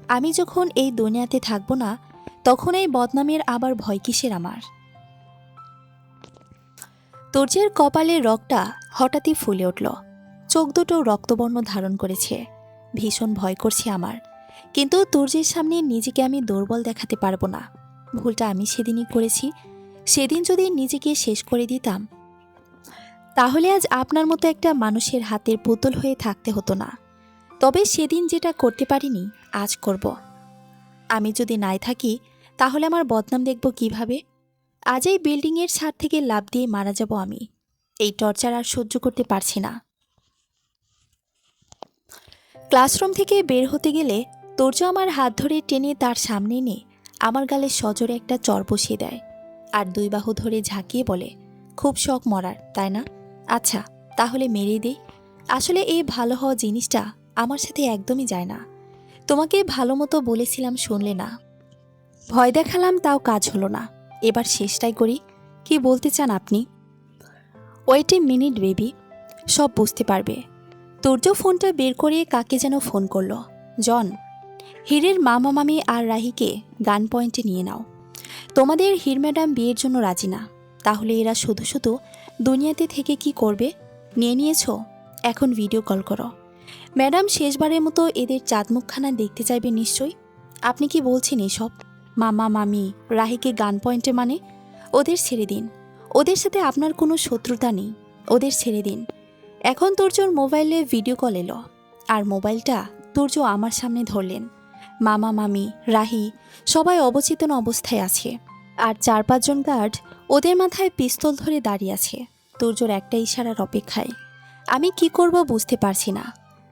আমি যখন এই দুনিয়াতে থাকবো না তখন এই বদনামের আবার ভয় কিসের আমার? তুর্যের কপালের রগটা হঠাৎই ফুলে উঠল। চোখ দুটো রক্তবর্ণ ধারণ করেছে। ভীষণ ভয় করছে আমার, কিন্তু তুর্যের সামনে নিজেকে আমি দুর্বল দেখাতে পারবো না। ভুলটা আমি সেদিনই করেছি। সেদিন যদি নিজেকে শেষ করে দিতাম তাহলে আজ আপনার মতো একটা মানুষের হাতের পুতুল হয়ে থাকতে হতো না। তবে সেদিন যেটা করতে পারিনি আজ করব। আমি যদি নাই থাকি তাহলে আমার বদনাম দেখব কিভাবে? আজ এই বিল্ডিংয়ের ছাদ থেকে লাফ দিয়ে মারা যাব আমি। এই টর্চার আর সহ্য করতে পারছি না। ক্লাসরুম থেকে বের হতে গেলে তুর্য আমার হাত ধরে টেনে তার সামনে এনে আমার গালে সজোরে একটা চর বসিয়ে দেয় আর দুই বাহু ধরে ঝাঁকিয়ে বলে, খুব শখ মরার, তাই না? আচ্ছা, তাহলে মেরেই দে। আসলে এই ভালো হওয়া জিনিসটা আমার সাথে একদমই যায় না। তোমাকে ভালো মতো বলেছিলাম, শুনলে না। ভয় দেখালাম, তাও কাজ হলো না। এবার শেষটাই করি। কি বলতে চান আপনি? ওয়েট এ মিনিট বেবি, সব বুঝতে পারবে। তুর্য ফোনটা বের করে কাকে যেন ফোন করলো। জন, হীরের মামা মামি আর রাহিকে গান পয়েন্টে নিয়ে নাও। তোমাদের হীর ম্যাডাম বিয়ের জন্য রাজি না, তাহলে এরা শুধু শুধু দুনিয়াতে থেকে কি করবে? নিয়ে নিয়েছো, এখন ভিডিও কল করো। ম্যাডাম শেষবারের মতো এদের চাঁদমুখখানা দেখতে চাইবে নিশ্চয়ই। আপনি কি বলছেন এসব? মামা মামি রাহিকে গান পয়েন্টে মানে? ওদের ছেড়ে দিন। ওদের সাথে আপনার কোনো শত্রুতা নেই, ওদের ছেড়ে দিন। এখন তুর্যর মোবাইলে ভিডিও কল এলো আর মোবাইলটা তুর্য আমার সামনে ধরলেন। মামা মামি রাহি সবাই অবচেতন অবস্থায় আছে, আর 4-5 জন গার্ড ওদের মাথায় পিস্তল ধরে দাঁড়িয়ে আছে তুর্যর একটা ইশারার অপেক্ষায়। আমি কি করব বুঝতে পারছি না।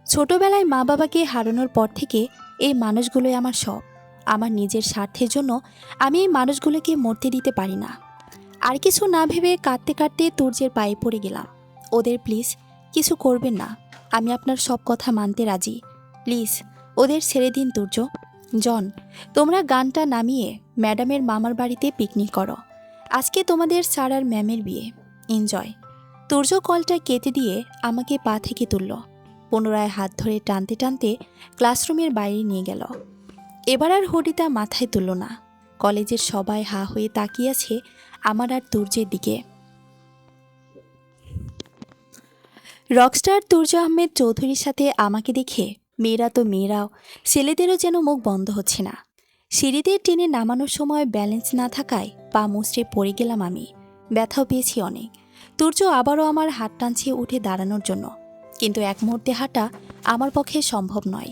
ছোটবেলায় মা বাবাকে হারানোর পর থেকে এই মানুষগুলোই আমার সব। আমার নিজের স্বার্থের জন্য আমি এই মানুষগুলোকে মরতে দিতে পারি না। আর কিছু না ভেবে কাঁদতে কাঁদতে তুর্যের পায়ে পড়ে গেলাম। ওদের প্লিজ কিছু করবেন না, আমি আপনার সব কথা মানতে রাজি। প্লিজ ওদের ছেড়ে দিন তুর্য। জন, তোমরা গানটা নামিয়ে ম্যাডামের মামার বাড়িতে পিকনিক করো। আজকে তোমাদের স্যার আর ম্যামের বিয়ে। এনজয়। তুর্য কলটা কেটে দিয়ে আমাকে পা থেকে তুলল। পুনরায় হাত ধরে টানতে টানতে ক্লাসরুমের বাইরে নিয়ে গেল। এবার আর হরিতা মাথায় তুলল না। কলেজের সবাই হা হয়ে তাকিয়ে আছে আমার আর তুর্যের দিকে। রকস্টার তুর্য আহমেদ চৌধুরীর সাথে আমাকে দেখে মেয়েরা তো মেয়েরাও, ছেলেদেরও যেন মুখ বন্ধ হচ্ছে না। সিঁড়িতে টেনে নামানোর সময় ব্যালেন্স না থাকায় পা মুচড়ে পড়ে গেলাম আমি। ব্যথাও পেয়েছি অনেক। তুর্য আবারও আমার হাত টানছে উঠে দাঁড়ানোর জন্য, কিন্তু এক মুহূর্তে হাঁটা আমার পক্ষে সম্ভব নয়।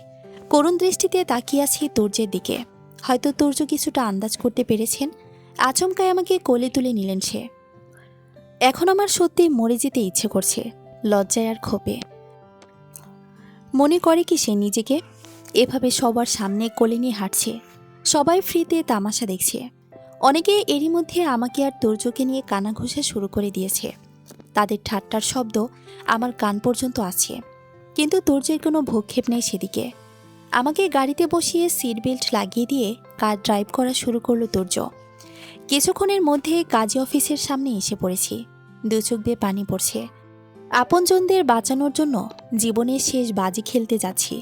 করুণ দৃষ্টিতে তাকিয়ে আছি তুর্যের দিকে। হয়তো তুর্য কিছুটা আন্দাজ করতে পেরেছেন। আচমকায় আমাকে কোলে তুলে নিলেন সে। এখন আমার সত্যি মরে যেতে ইচ্ছে করছে, লজ্জায় আর ক্ষোভে। মনে করে কি সে নিজেকে এভাবে সবার সামনে কোলে নিয়ে হাঁটছে, সবাই ফ্রিতে তামাশা দেখছে। অনেকে এরই মধ্যে আমাকে আর তুর্যকে নিয়ে কানাঘুষা শুরু করে দিয়েছে। তাদের ঠাট্টার শব্দ আমার কান পর্যন্ত আছে, কিন্তু তুর্যের কোনো ভূক্ষেপ নেই সেদিকে। আমাকে গাড়িতে বসিয়ে সিট বেল্ট লাগিয়ে দিয়ে কার ড্রাইভ করা শুরু করলো তুর্য। কিছুক্ষণের মধ্যে কাজী অফিসের সামনে এসে পড়েছি। দু চোখ দিয়ে পানি পড়ছে। আপনজনদের বাঁচানোর জন্য জীবনের শেষ বাজি খেলতে যাচ্ছি।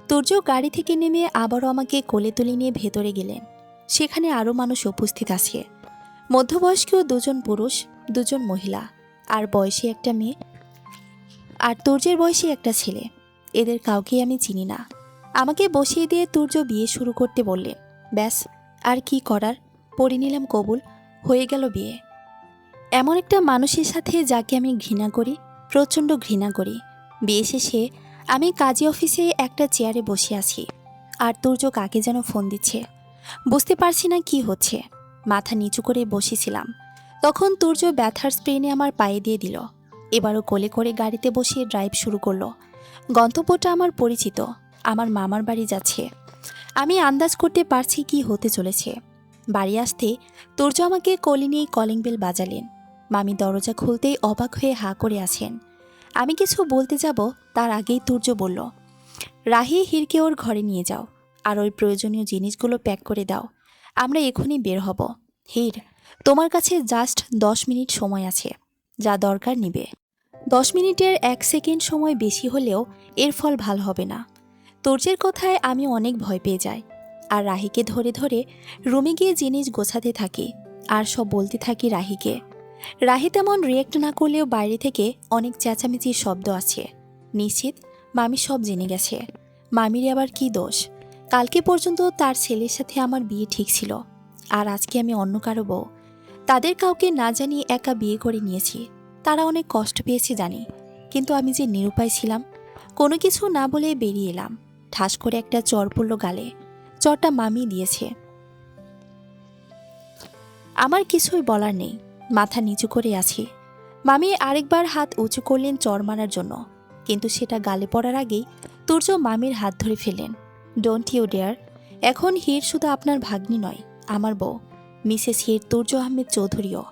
তুর্য গাড়ি থেকে নেমে আবারও আমাকে কোলে তুলে নিয়ে ভেতরে গেলেন। সেখানে আরও মানুষ উপস্থিত আছে। মধ্যবয়স্ক দুজন পুরুষ, দুজন মহিলা, আর বয়সী একটা মেয়ে, আর তুর্যের বয়সী একটা ছেলে। এদের কাউকেই আমি চিনি না। আমাকে বসিয়ে দিয়ে তুর্য বিয়ে শুরু করতে বললেন। ব্যাস, আর কি করার, পড়ে নিলাম কবুল। হয়ে গেল বিয়ে। এমন একটা মানুষের সাথে যাকে আমি ঘৃণা করি, প্রচণ্ড ঘৃণা করি। বিয়ে শেষে আমি কাজী অফিসে একটা চেয়ারে বসে আছি, আর তুর্য কাকে যেন ফোন দিচ্ছে। বুঝতে পারছি না কি হচ্ছে। মাথা নিচু করে বসেছিলাম। তখন তুর্য ব্যথার স্প্রেনে আমার পায়ে দিয়ে দিল। এবারও কোলে করে গাড়িতে বসিয়ে ড্রাইভ শুরু করলো। গন্তব্যটা আমার পরিচিত, আমার মামার বাড়ি যাচ্ছে। আমি আন্দাজ করতে পারছি কি হতে চলেছে। বাড়ি আসতে তুর্য আমাকে কোলে নিয়ে কলিং বেল বাজালেন। মামি দরজা খুলতেই অবাক হয়ে হাঁ করে আছেন। আমি কিছু বলতে যাব তার আগেই তুর্য বলল, রাহি, হিরকে ওর ঘরে নিয়ে যাও, আর ওই প্রয়োজনীয় জিনিসগুলো প্যাক করে দাও। আমরা এখনই বের হব। হির, তোমার কাছে জাস্ট 10 মিনিট সময় আছে। যা দরকার নিবে। 10 মিনিটের 1 সেকেন্ড সময় বেশি হলেও এর ফল ভালো হবে না। তুর্যের কথায় আমি অনেক ভয় পেয়ে যাই, আর রাহিকে ধরে ধরে রুমে গিয়ে জিনিস গোছাতে থাকি, আর সব বলতে থাকি রাহিকে। রাহি তেমন রিয়েক্ট না করলেও বাইরে থেকে অনেক চেঁচামেচির শব্দ আছে। নিশ্চিত মামি সব জেনে গেছে। মামির আবার কি দোষ? কালকে পর্যন্ত তার ছেলের সাথে আমার বিয়ে ঠিক ছিল, আর আজকে আমি অন্য কারো বউ। তাদের কাউকে না জানিয়ে একা বিয়ে করে নিয়েছি। তারা অনেক কষ্ট পেয়েছে জানি, কিন্তু আমি যে নিরুপায় ছিলাম। কোনো কিছু না বলে বেরিয়ে এলাম। ঠাস করে একটা চর পড়ল গালে। চরটা মামি দিয়েছে। আমার কিছুই বলার নেই, মাথা নিচু করে আছি। মামি আরেকবার হাত উঁচু করলেন চর মারার জন্য, কিন্তু সেটা গালে পড়ার আগেই তুর্য মামির হাত ধরে ফেলেন। Don't you dare. এখন হির শুধু আপনার ভাগ্নি নয়, আমার বউ, মিসেস হির তুর্য আহমেদ চৌধুরীও।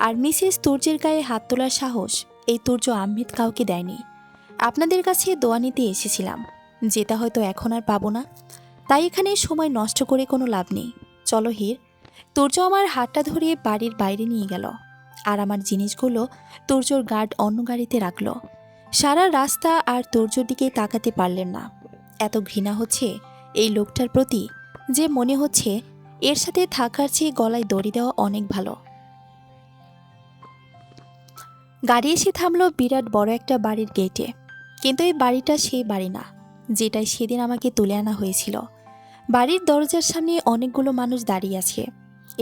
আর মিসেস তুর্যের গায়ে হাত তোলার সাহস এই তুর্য আহমেদ কাউকে দেয়নি। আপনাদের কাছে দোয়া নিতে এসেছিলাম, যেটা হয়তো এখন আর পাবো না। তাই এখানে সময় নষ্ট করে কোনো লাভ নেই। চলো হির। তুর্য আমার হাতটা ধরিয়ে বাড়ির বাইরে নিয়ে গেল, আর আমার জিনিসগুলো তুর্যর গার্ড অন্য গাড়িতে রাখল। সারা রাস্তা আর তুর্যর দিকে তাকাতে পারলেন না। এত ঘৃণা হচ্ছে এই লোকটার প্রতি যে মনে হচ্ছে এর সাথে থাকার চেয়ে গলায় দড়ি দেওয়া অনেক ভালো। গাড়ি এসে থামলো বিরাট বড় একটা বাড়ির গেটে। কিন্তু এই বাড়িটা সেই বাড়ি না যেটাই সেদিন আমাকে তুলে আনা হয়েছিল। বাড়ির দরজার সামনে অনেকগুলো মানুষ দাঁড়িয়ে আছে।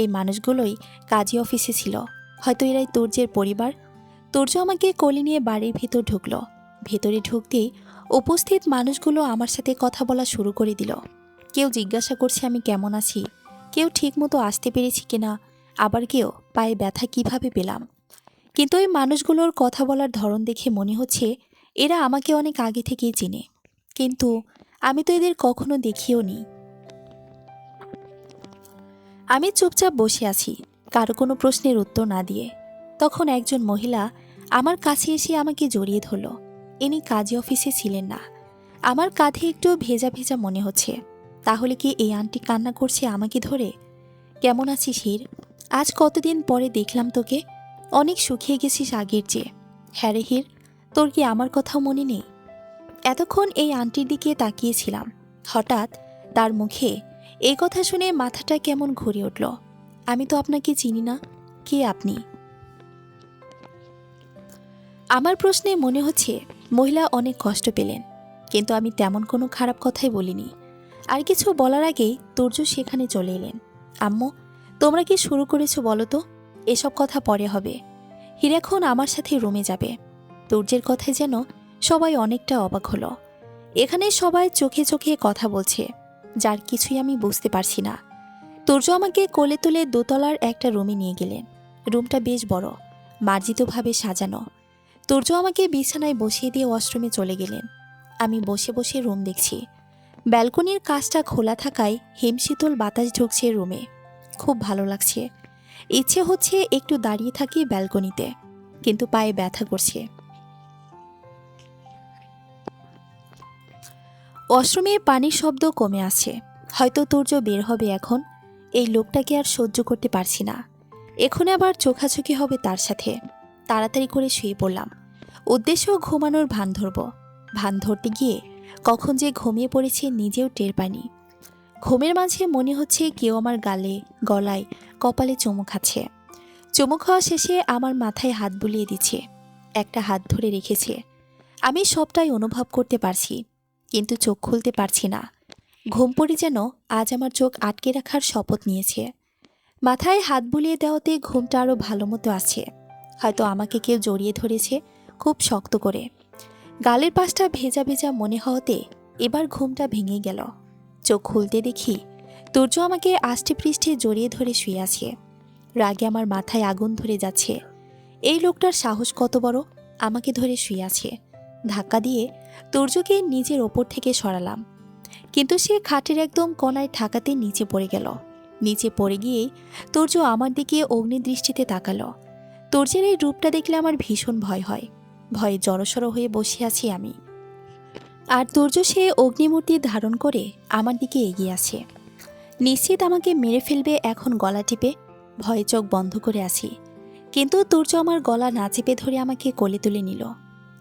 এই মানুষগুলোই কাজী অফিসে ছিল। হয়তো এরাই তুর্যের পরিবার। তুর্য আমাকে কোলে নিয়ে বাড়ির ভিতর ঢুকলো। ভেতরে ঢুকতেই উপস্থিত মানুষগুলো আমার সাথে কথা বলা শুরু করে দিল। কেউ জিজ্ঞাসা করছে আমি কেমন আছি, কেউ ঠিকমতো আসতে পেরেছি কিনা, আবার কেউ পায়ে ব্যথা কিভাবে পেলাম। কিন্তু এই মানুষগুলোর কথা বলার ধরন দেখে মনে হচ্ছে এরা আমাকে অনেক আগে থেকেই চেনে, কিন্তু আমি তো এদের কখনো দেখিও নি। আমি চুপচাপ বসে আছি, কারো কোনো প্রশ্নের উত্তর না দিয়ে। তখন একজন মহিলা আমার কাছে এসে আমাকে জড়িয়ে ধরল। ইনি কাজী অফিসে ছিলেন না। আমার কাঁধে একটু ভেজা ভেজা মনে হচ্ছে। তাহলে কি এই আন্টি কান্না করছে আমাকে ধরে? কেমন আছিস হির? আজ কতদিন পরে দেখলাম তোকে। অনেক শুকিয়ে গেছিস আগের চেয়ে। হ্যাঁ রে হির, তোর কি আমার কথাও মনে নেই? এতক্ষণ এই আন্টির দিকে তাকিয়েছিলাম। হঠাৎ তার মুখে এই কথা শুনে মাথাটা কেমন ঘুরে উঠল। আমি তো আপনাকে চিনি না। কে আপনি? আমার প্রশ্নে মনে হচ্ছে মহিলা অনেক কষ্ট পেলেন, কিন্তু আমি তেমন কোনো খারাপ কথাই বলিনি। আর কিছু বলার আগেই তুর্য সেখানে চলে এলেন। আম্মু, তোমরা কি শুরু করেছো বলো তো? এসব কথা পরে হবে। হীরা এখন আমার সাথে রুমে যাবে। তুর্যের কথায় যেন সবাই অনেকটা অবাক হলো। এখানে সবাই চোখে চোখে কথা বলছে, যার কিছুই আমি বুঝতে পারছি না। তুর্য আমাকে কোলে তুলে দোতলার একটা রুমে নিয়ে গেলেন। রুমটা বেশ বড়, মার্জিতভাবে সাজানো। তুর্য আমাকে বিছানায় বসিয়ে দিয়ে ওয়াশরুমে চলে গেলেন। আমি বসে বসে রুম দেখছি। ব্যালকনির কাজটা খোলা থাকায় হিমশীতল বাতাস ঢুকছে রুমে। খুব ভালো লাগছে। ইচ্ছে হচ্ছে একটু দাঁড়িয়ে থাকি ব্যালকনিতে, কিন্তু পায়ে ব্যথা করছে। ওয়াশরুমে পানির শব্দ কমে আসছে। হয়তো তুর্য বের হবে এখন। এই লোকটাকে আর সহ্য করতে পারছি না। এখন আবার চোখাচোখি হবে তার সাথে। তাড়াতাড়ি করে শুয়ে পড়লাম। উদ্দেশ্য ঘুমানোর ভান ধরব। ভান ধরতে গিয়ে কখন যে ঘুমিয়ে পড়েছি নিজেও টের পাইনি। ঘুমের মাঝে মনে হচ্ছে কেউ আমার গালে, গলায়, কপালে চুমু খাচ্ছে। চুমু খাওয়া শেষে আমার মাথায় হাত বুলিয়ে দিচ্ছে। একটা হাত ধরে রেখেছে। আমি সবটাই অনুভব করতে পারছি, কিন্তু চোখ খুলতে পারছি না। ঘুম পড়ে যেন আজ আমার চোখ আটকে রাখার শপথ নিয়েছে। মাথায় হাত বুলিয়ে দেওয়াতে ঘুমটা আরও ভালো মতো আসছে। হয়তো আমাকে কেউ জড়িয়ে ধরেছে খুব শক্ত করে। গালের পাশটা ভেজা ভেজা মনে হওয়াতে এবার ঘুমটা ভেঙে গেল। চোখ খুলতে দেখি তুর্য আমাকে আষ্টে পৃষ্ঠে জড়িয়ে ধরে শুয়ে আছে। রাগে আমার মাথায় আগুন ধরে যাচ্ছে। এই লোকটার সাহস কত বড়, আমাকে ধরে শুয়ে আছে। ধাক্কা দিয়ে তুর্যকে নিজের ওপর থেকে সরালাম, কিন্তু সে খাটের একদম কোনায় ঠাকাতে নিচে পড়ে গেল। নিচে পড়ে গিয়েই তুর্য আমার দিকে অগ্নিদৃষ্টিতে তাকালো। তুর্যের এই রূপটা দেখলে আমার ভীষণ ভয় হয়। ভয়ে জড়সড় হয়ে বসে আছি আমি। আর তুর্য সে অগ্নিমূর্তি ধারণ করে আমার দিকে এগিয়ে আসে। নিশ্চিত আমাকে মেরে ফেলবে এখন গলা টিপে। ভয়ে চোখ বন্ধ করে আছি, কিন্তু তুর্য আমার গলা না চেপে ধরে আমাকে কোলে তুলে নিল।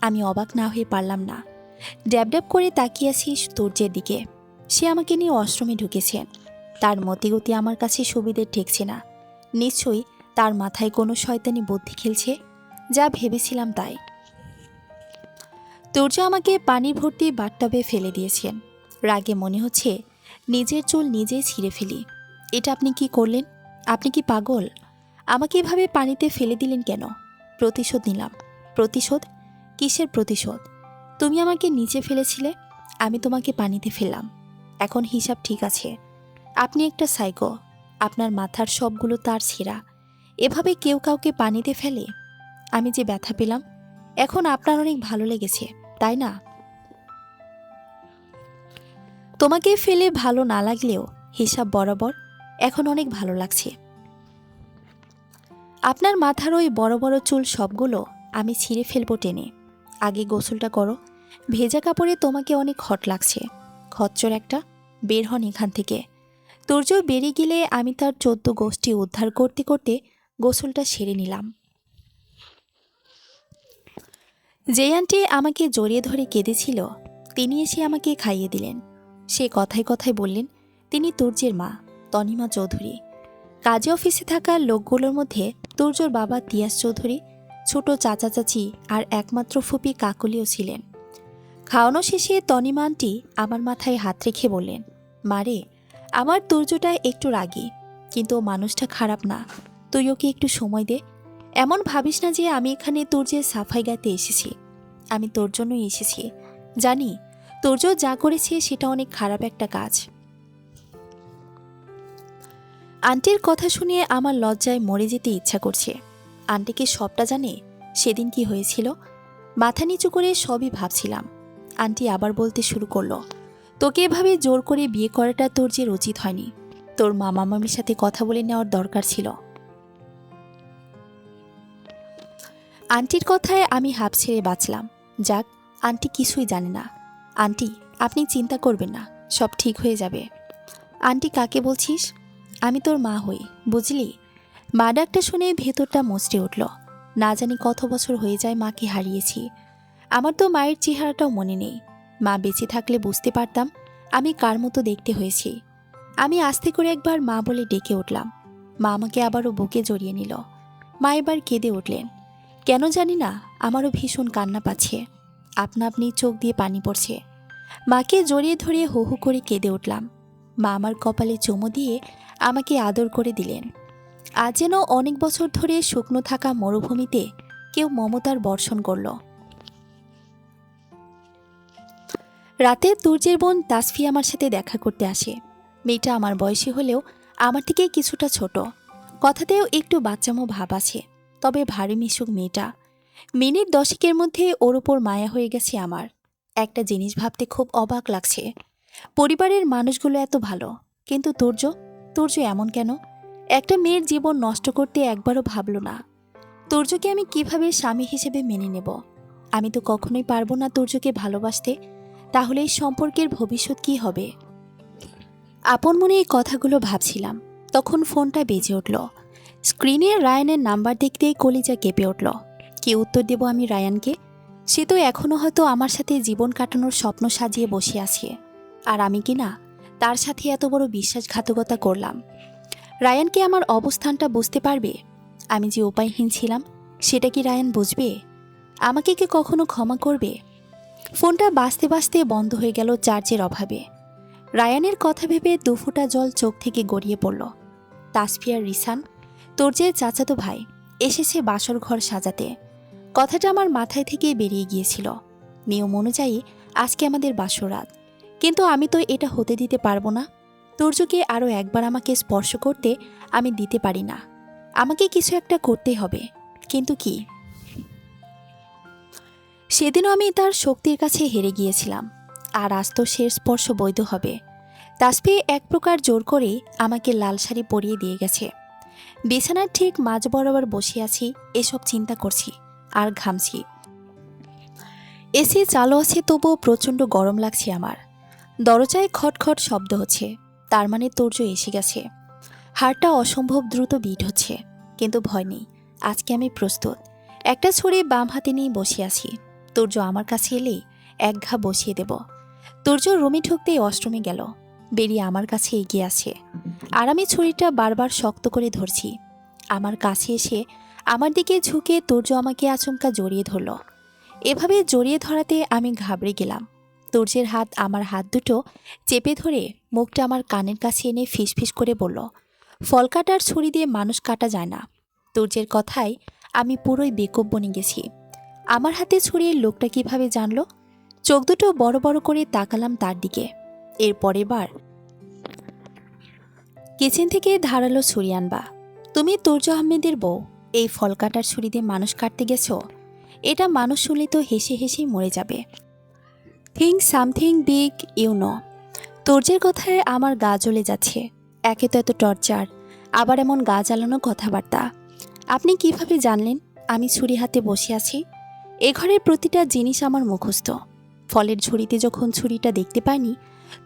আমি অবাক না হয়ে পারলাম না। ড্যাব ড্যাব করে তাকিয়ে আছি তুর্যের দিকে। সে আমাকে নিয়ে ওয়াশরুমে ঢুকেছে। তার মতিগতি আমার কাছে সুবিধে ঠেকছে না। নিশ্চয়ই তার মাথায় কোনো শয়তানি বুদ্ধি খেলছে, যা ভেবেছিলাম তাই। তুর্য আমাকে পানি ভর্তি বাথটবে ফেলে দিয়েছেন। রাগে মনে হচ্ছে নিজের চুল নিজেই ছিঁড়ে ফেলি। এটা আপনি কি করলেন? আপনি কি পাগল? আমাকে এভাবে পানিতে ফেলে দিলেন কেন? প্রতিশোধ নিলাম। প্রতিশোধ? কিসের প্রতিশোধ? তুমি আমাকে নিচে ফেলেছিলে, আমি তোমাকে পানিতে ফেললাম। এখন হিসাব ঠিক আছে। আপনি একটা সাইকো। আপনার মাথার সবগুলো তার ছেঁড়া। এভাবে কেউ কাউকে পানিতে ফেলে? আমি যে ব্যথা পেলাম, এখন আপনার অনেক ভালো লেগেছে, তাই না? তোমাকে ফেলে ভালো না লাগলেও হিসাব বরাবর এখন অনেক ভালো লাগছে। আপনার মাথার ওই বড় বড় চুল সবগুলো আমি ছিঁড়ে ফেলবো টেনে। আগে গোসলটা করো। ভেজা কাপড়ে তোমাকে অনেক হট লাগছে। খচ্চর একটা, বের হন এখান থেকে। তুর্য বেরিয়ে গেলে আমি তার 14 গোষ্ঠী উদ্ধার করতে করতে গোসলটা সেরে নিলাম। যে আন্টি আমাকে জড়িয়ে ধরে কেঁদেছিল, তিনি এসে আমাকে খাইয়ে দিলেন। সে কথায় কথায় বললেন তিনি তুর্যের মা, তনিমা চৌধুরী। কাজে অফিসে থাকা লোকগুলোর মধ্যে তুর্যর বাবা তিয়াস চৌধুরী, ছোট চাচা চাচি আর একমাত্র ফুপি কাকলিও ছিলেন। খাওয়ানো শেষে তনিমা আন্টি আমার মাথায় হাত রেখে বললেন, মারে, আমার তুর্যটা একটু রাগী, কিন্তু ও মানুষটা খারাপ না। তুই ওকে একটু সময় দে। এমন ভাবিস না যে আমি এখানে তুর্যের সাফাই গাইতে এসেছি। আমি তোর জন্যই এসেছি। জানি তুর্য যা করেছে সেটা অনেক খারাপ একটা কাজ। আন্টির কথা শুনে আমার লজ্জায় মরে যেতে ইচ্ছা করছে। আন্টি কি সবটা জানে সেদিন কি হয়েছিল? মাথা নিচু করে সবই ভাবছিলাম। আন্টি আবার বলতে শুরু করলো, তোকে এভাবে জোর করে বিয়ে করাটা তোর যে উচিত হয়নি। তোর মামা মামির সাথে কথা বলে নেওয়ার দরকার ছিল। আন্টির কথায় আমি হাঁপ ছেড়ে বাঁচলাম। যাক, আন্টি কিছুই জানে না। আন্টি, আপনি চিন্তা করবেন না, সব ঠিক হয়ে যাবে। আন্টি, কাকে বলছিস? আমি তোর মা হই, বুঝলি? মা ডাকটা শুনে ভেতরটা মুচড়ে উঠল। না জানি কত বছর হয়ে যায় মাকে হারিয়েছি। আমার তো মায়ের চেহারাটাও মনে নেই। মা বেঁচে থাকলে বুঝতে পারতাম আমি কার মতো দেখতে হয়েছি। আমি আস্তে করে একবার মা বলে ডেকে উঠলাম। মা আমাকে আবারও বুকে জড়িয়ে নিল। মা এবার কেঁদে উঠলেন। কেন জানি না, আমারও ভীষণ কান্না পাচ্ছে। আপনা আপনি চোখ দিয়ে পানি পড়ছে। মাকে জড়িয়ে ধরে হু হু করে কেঁদে উঠলাম। মা আমার কপালে চুমু দিয়ে আমাকে আদর করে দিলেন। আজ যেন অনেক বছর ধরে শুকনো থাকা মরুভূমিতে কেউ মমতার বর্ষণ করল। রাতে তুর্যের বোন তাসফি আমার সাথে দেখা করতে আসে। মেয়েটা আমার বয়সী হলেও আমার থেকে কিছুটা ছোট। কথাতেও একটু বাচ্চামো ভাব আছে, তবে ভারী মিশুক মেয়েটা। মিনিট 10 মধ্যে ওর ওপর মায়া হয়ে গেছে আমার। একটা জিনিস ভাবতে খুব অবাক লাগছে, পরিবারের মানুষগুলো এত ভালো, কিন্তু তুর্য এমন কেন? একটা মেয়ের জীবন নষ্ট করতে একবারও ভাবল না। তুর্যকে আমি কিভাবে স্বামী হিসেবে মেনে নেব? আমি তো কখনোই পারবো না তুর্যকে ভালোবাসতে। তাহলে এই সম্পর্কের ভবিষ্যৎ কি হবে? আপন মনে এই কথাগুলো ভাবছিলাম, তখন ফোনটা বেজে উঠল। স্ক্রিনে রায়ানের নাম্বার দেখতেই কলিজা কেঁপে উঠল। কি উত্তর দেব আমি রায়ানকে? সে তো এখনো হয়তো আমার সাথে জীবন কাটানোর স্বপ্ন সাজিয়ে বসে আছে, আর আমি কি না তার সাথে এত বড় বিশ্বাসঘাতকতা করলাম। রায়ানকে আমার অবস্থানটা বুঝতে পারবে? আমি যে উপায়হীন ছিলাম সেটা কি রায়ান বুঝবে? আমাকে কি কখনো ক্ষমা করবে? ফোনটা বাজতে বাজতে বন্ধ হয়ে গেল চার্জের অভাবে। রায়ানের কথা ভেবে দুফোঁটা জল চোখ থেকে গড়িয়ে পড়ল। তাসফি আর রিসান, তুর্যের চাচাতো ভাই, এসেছে বাসর ঘর সাজাতে। কথাটা আমার মাথায় থেকে বেরিয়ে গিয়েছিল। নিয়ম অনুযায়ী আজকে আমাদের বাসরাত, কিন্তু আমি তো এটা হতে দিতে পারবো না। তুর্যকে আরও একবার আমাকে স্পর্শ করতে আমি দিতে পারি না। আমাকে কিছু একটা করতে হবে, কিন্তু কি? সেদিনও আমি তার শক্তির কাছে হেরে গিয়েছিলাম, আর আজ তো সে স্পর্শ বৈধ হবে। তাসফি এক প্রকার জোর করেই আমাকে লাল শাড়ি পরিয়ে দিয়ে গেছে। বিছানার ঠিক মাঝ বরাবর বসে আছি, এসব চিন্তা করছি আর ঘামছি। এসি চালু আছে, তবুও প্রচণ্ড গরম লাগছে আমার। দরজায় খটখট শব্দ হচ্ছে, তার মানে তুর্য এসে গেছে। হাড়টা অসম্ভব দ্রুত বিট হচ্ছে, কিন্তু ভয় নেই, আজকে আমি প্রস্তুত। একটা ছুরি বাম হাতে নিয়ে বসে আছি। তুর্য আমার কাছে এলেই এক ঘা বসিয়ে দেব। তুর্য রুমে ঢুকতেই অষ্টমে গেল, বেরিয়ে আমার কাছে এগিয়ে আছে, আর আমি ছুরিটা বারবার শক্ত করে ধরছি। আমার কাছে এসে আমার দিকে ঝুঁকে তুর্য আমাকে আচমকা জড়িয়ে ধরল। এভাবে জড়িয়ে ধরাতে আমি ঘাবড়ে গেলাম। তুর্যের হাত আমার হাত দুটো চেপে ধরে মুখটা আমার কানের কাছে এনে ফিসফিস করে বলল, ফল কাটার ছুরি দিয়ে মানুষ কাটা যায় না। তুর্যের কথায় আমি পুরোই বেকুব বনে গেছি। আমার হাতে ছুরির লোকটা কিভাবে জানলো? চোখ দুটো বড় বড় করে তাকালাম তার দিকে। এর পরের বার কিচেন থেকে ধারালো ছুরি আনবা। তুমি তুর্য আহমেদের বউ, এই ফল কাটার ছুরি দিয়ে মানুষ কাটতে গেছো? এটা মানুষ শুনলে তো হেসে হেসেই মরে যাবে। Think something big, you know. তুর্যের কথায় আমার গা জ্বলে যাচ্ছে। একে তো এত টর্চার, আবার এমন গা জ্বালানো কথাবার্তা। আপনি কিভাবে জানলেন আমি ছুরি হাতে বসে আছি? এ ঘরের প্রতিটা জিনিস আমার মুখস্থ। ফলের ঝুড়িতে যখন ছুরিটা দেখতে পাইনি,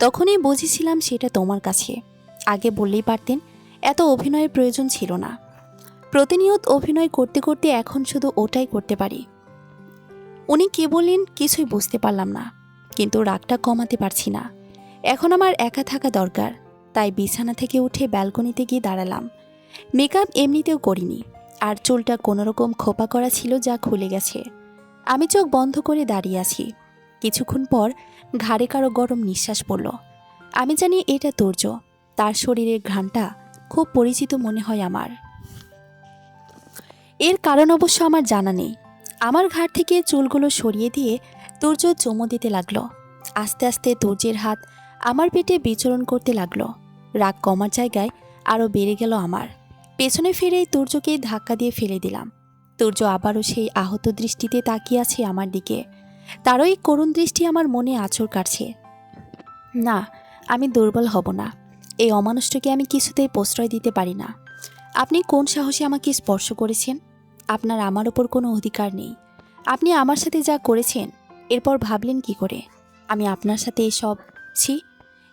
তখনই বুঝেছিলাম সেটা তোমার কাছে। আগে বললেই পারতেন, এত অভিনয়ের প্রয়োজন ছিল না। প্রতিনিয়ত অভিনয় করতে করতে এখন শুধু ওটাই করতে পারি। উনি কে বললেন কিছুই বুঝতে পারলাম না, কিন্তু রাগটা কমাতে পারছি না। এখন আমার একা থাকা দরকার, তাই বিছানা থেকে উঠে ব্যালকনিতে গিয়ে দাঁড়ালাম। মেকআপ এমনিতেও করিনি, আর চুলটা কোনোরকম খোপা করা ছিল যা খুলে গেছে। আমি চোখ বন্ধ করে দাঁড়িয়ে আছি। কিছুক্ষণ পর ঘাড়ে কারো গরম নিঃশ্বাস পড়ল। আমি জানি এটা তুর্য, তার শরীরের ঘ্রাণটা খুব পরিচিত মনে হয় আমার। এর কারণ অবশ্য আমার জানা নেই। আমার ঘাড় থেকে চুলগুলো সরিয়ে দিয়ে তুর্য চুমু দিতে লাগলো। আস্তে আস্তে তুর্যের হাত আমার পেটে বিচরণ করতে লাগলো। রাগ কমার জায়গায় আরও বেড়ে গেল আমার। পেছনে ফিরেই তুর্যকে ধাক্কা দিয়ে ফেলে দিলাম। তুর্য আবারও সেই আহত দৃষ্টিতে তাকিয়ে আছে আমার দিকে। তারও এই করুণ দৃষ্টি আমার মনে আঁচড় কাটছে। না, আমি দুর্বল হব না। এই অমানুষটাকে আমি কিছুতেই প্রশ্রয় দিতে পারি না। আপনি কোন সাহসে আমাকে স্পর্শ করেছেন? আপনার আমার ওপর কোনো অধিকার নেই। আপনি আমার সাথে যা করেছেন, এরপর ভাবলেন কি করে আমি আপনার সাথে এসব? ছি,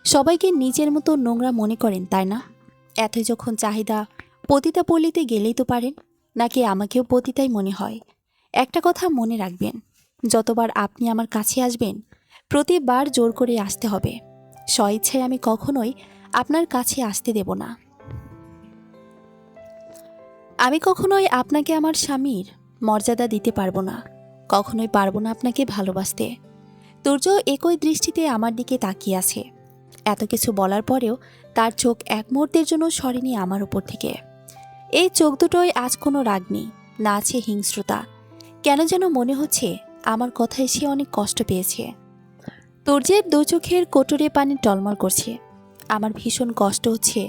সবাইকে নিজের মতো নোংরা মনে করেন, তাই না? এতই যখন চাহিদা, পতিতা পল্লীতে গেলেই তো পারেন, নাকি আমাকেও পতিতাই মনে হয়? একটা কথা মনে রাখবেন, যতবার আপনি আমার কাছে আসবেন, প্রতিবার জোর করে আসতে হবে। স্বইচ্ছায় আমি কখনোই আপনার কাছে আসতে দেব না। আমি কখনোই আপনাকে আমার স্বামীর মর্যাদা দিতে পারবো না। কখনোই পারবো না আপনাকে ভালোবাসতে। তুর্য একই দৃষ্টিতে আমার দিকে তাকিয়ে আছে। এত কিছু বলার পরেও তার চোখ এক মুহূর্তের জন্য সরেনি আমার উপর থেকে। এই চোখ দুটোয় আজ কোনো রাগ নেই, না আছে হিংস্রতা। কেন যেন মনে হচ্ছে আমার কথায় সে অনেক কষ্ট পেয়েছে। তুর্যের দু চোখের কোটরে পানি টলমল করছে। আমার ভীষণ কষ্ট হচ্ছে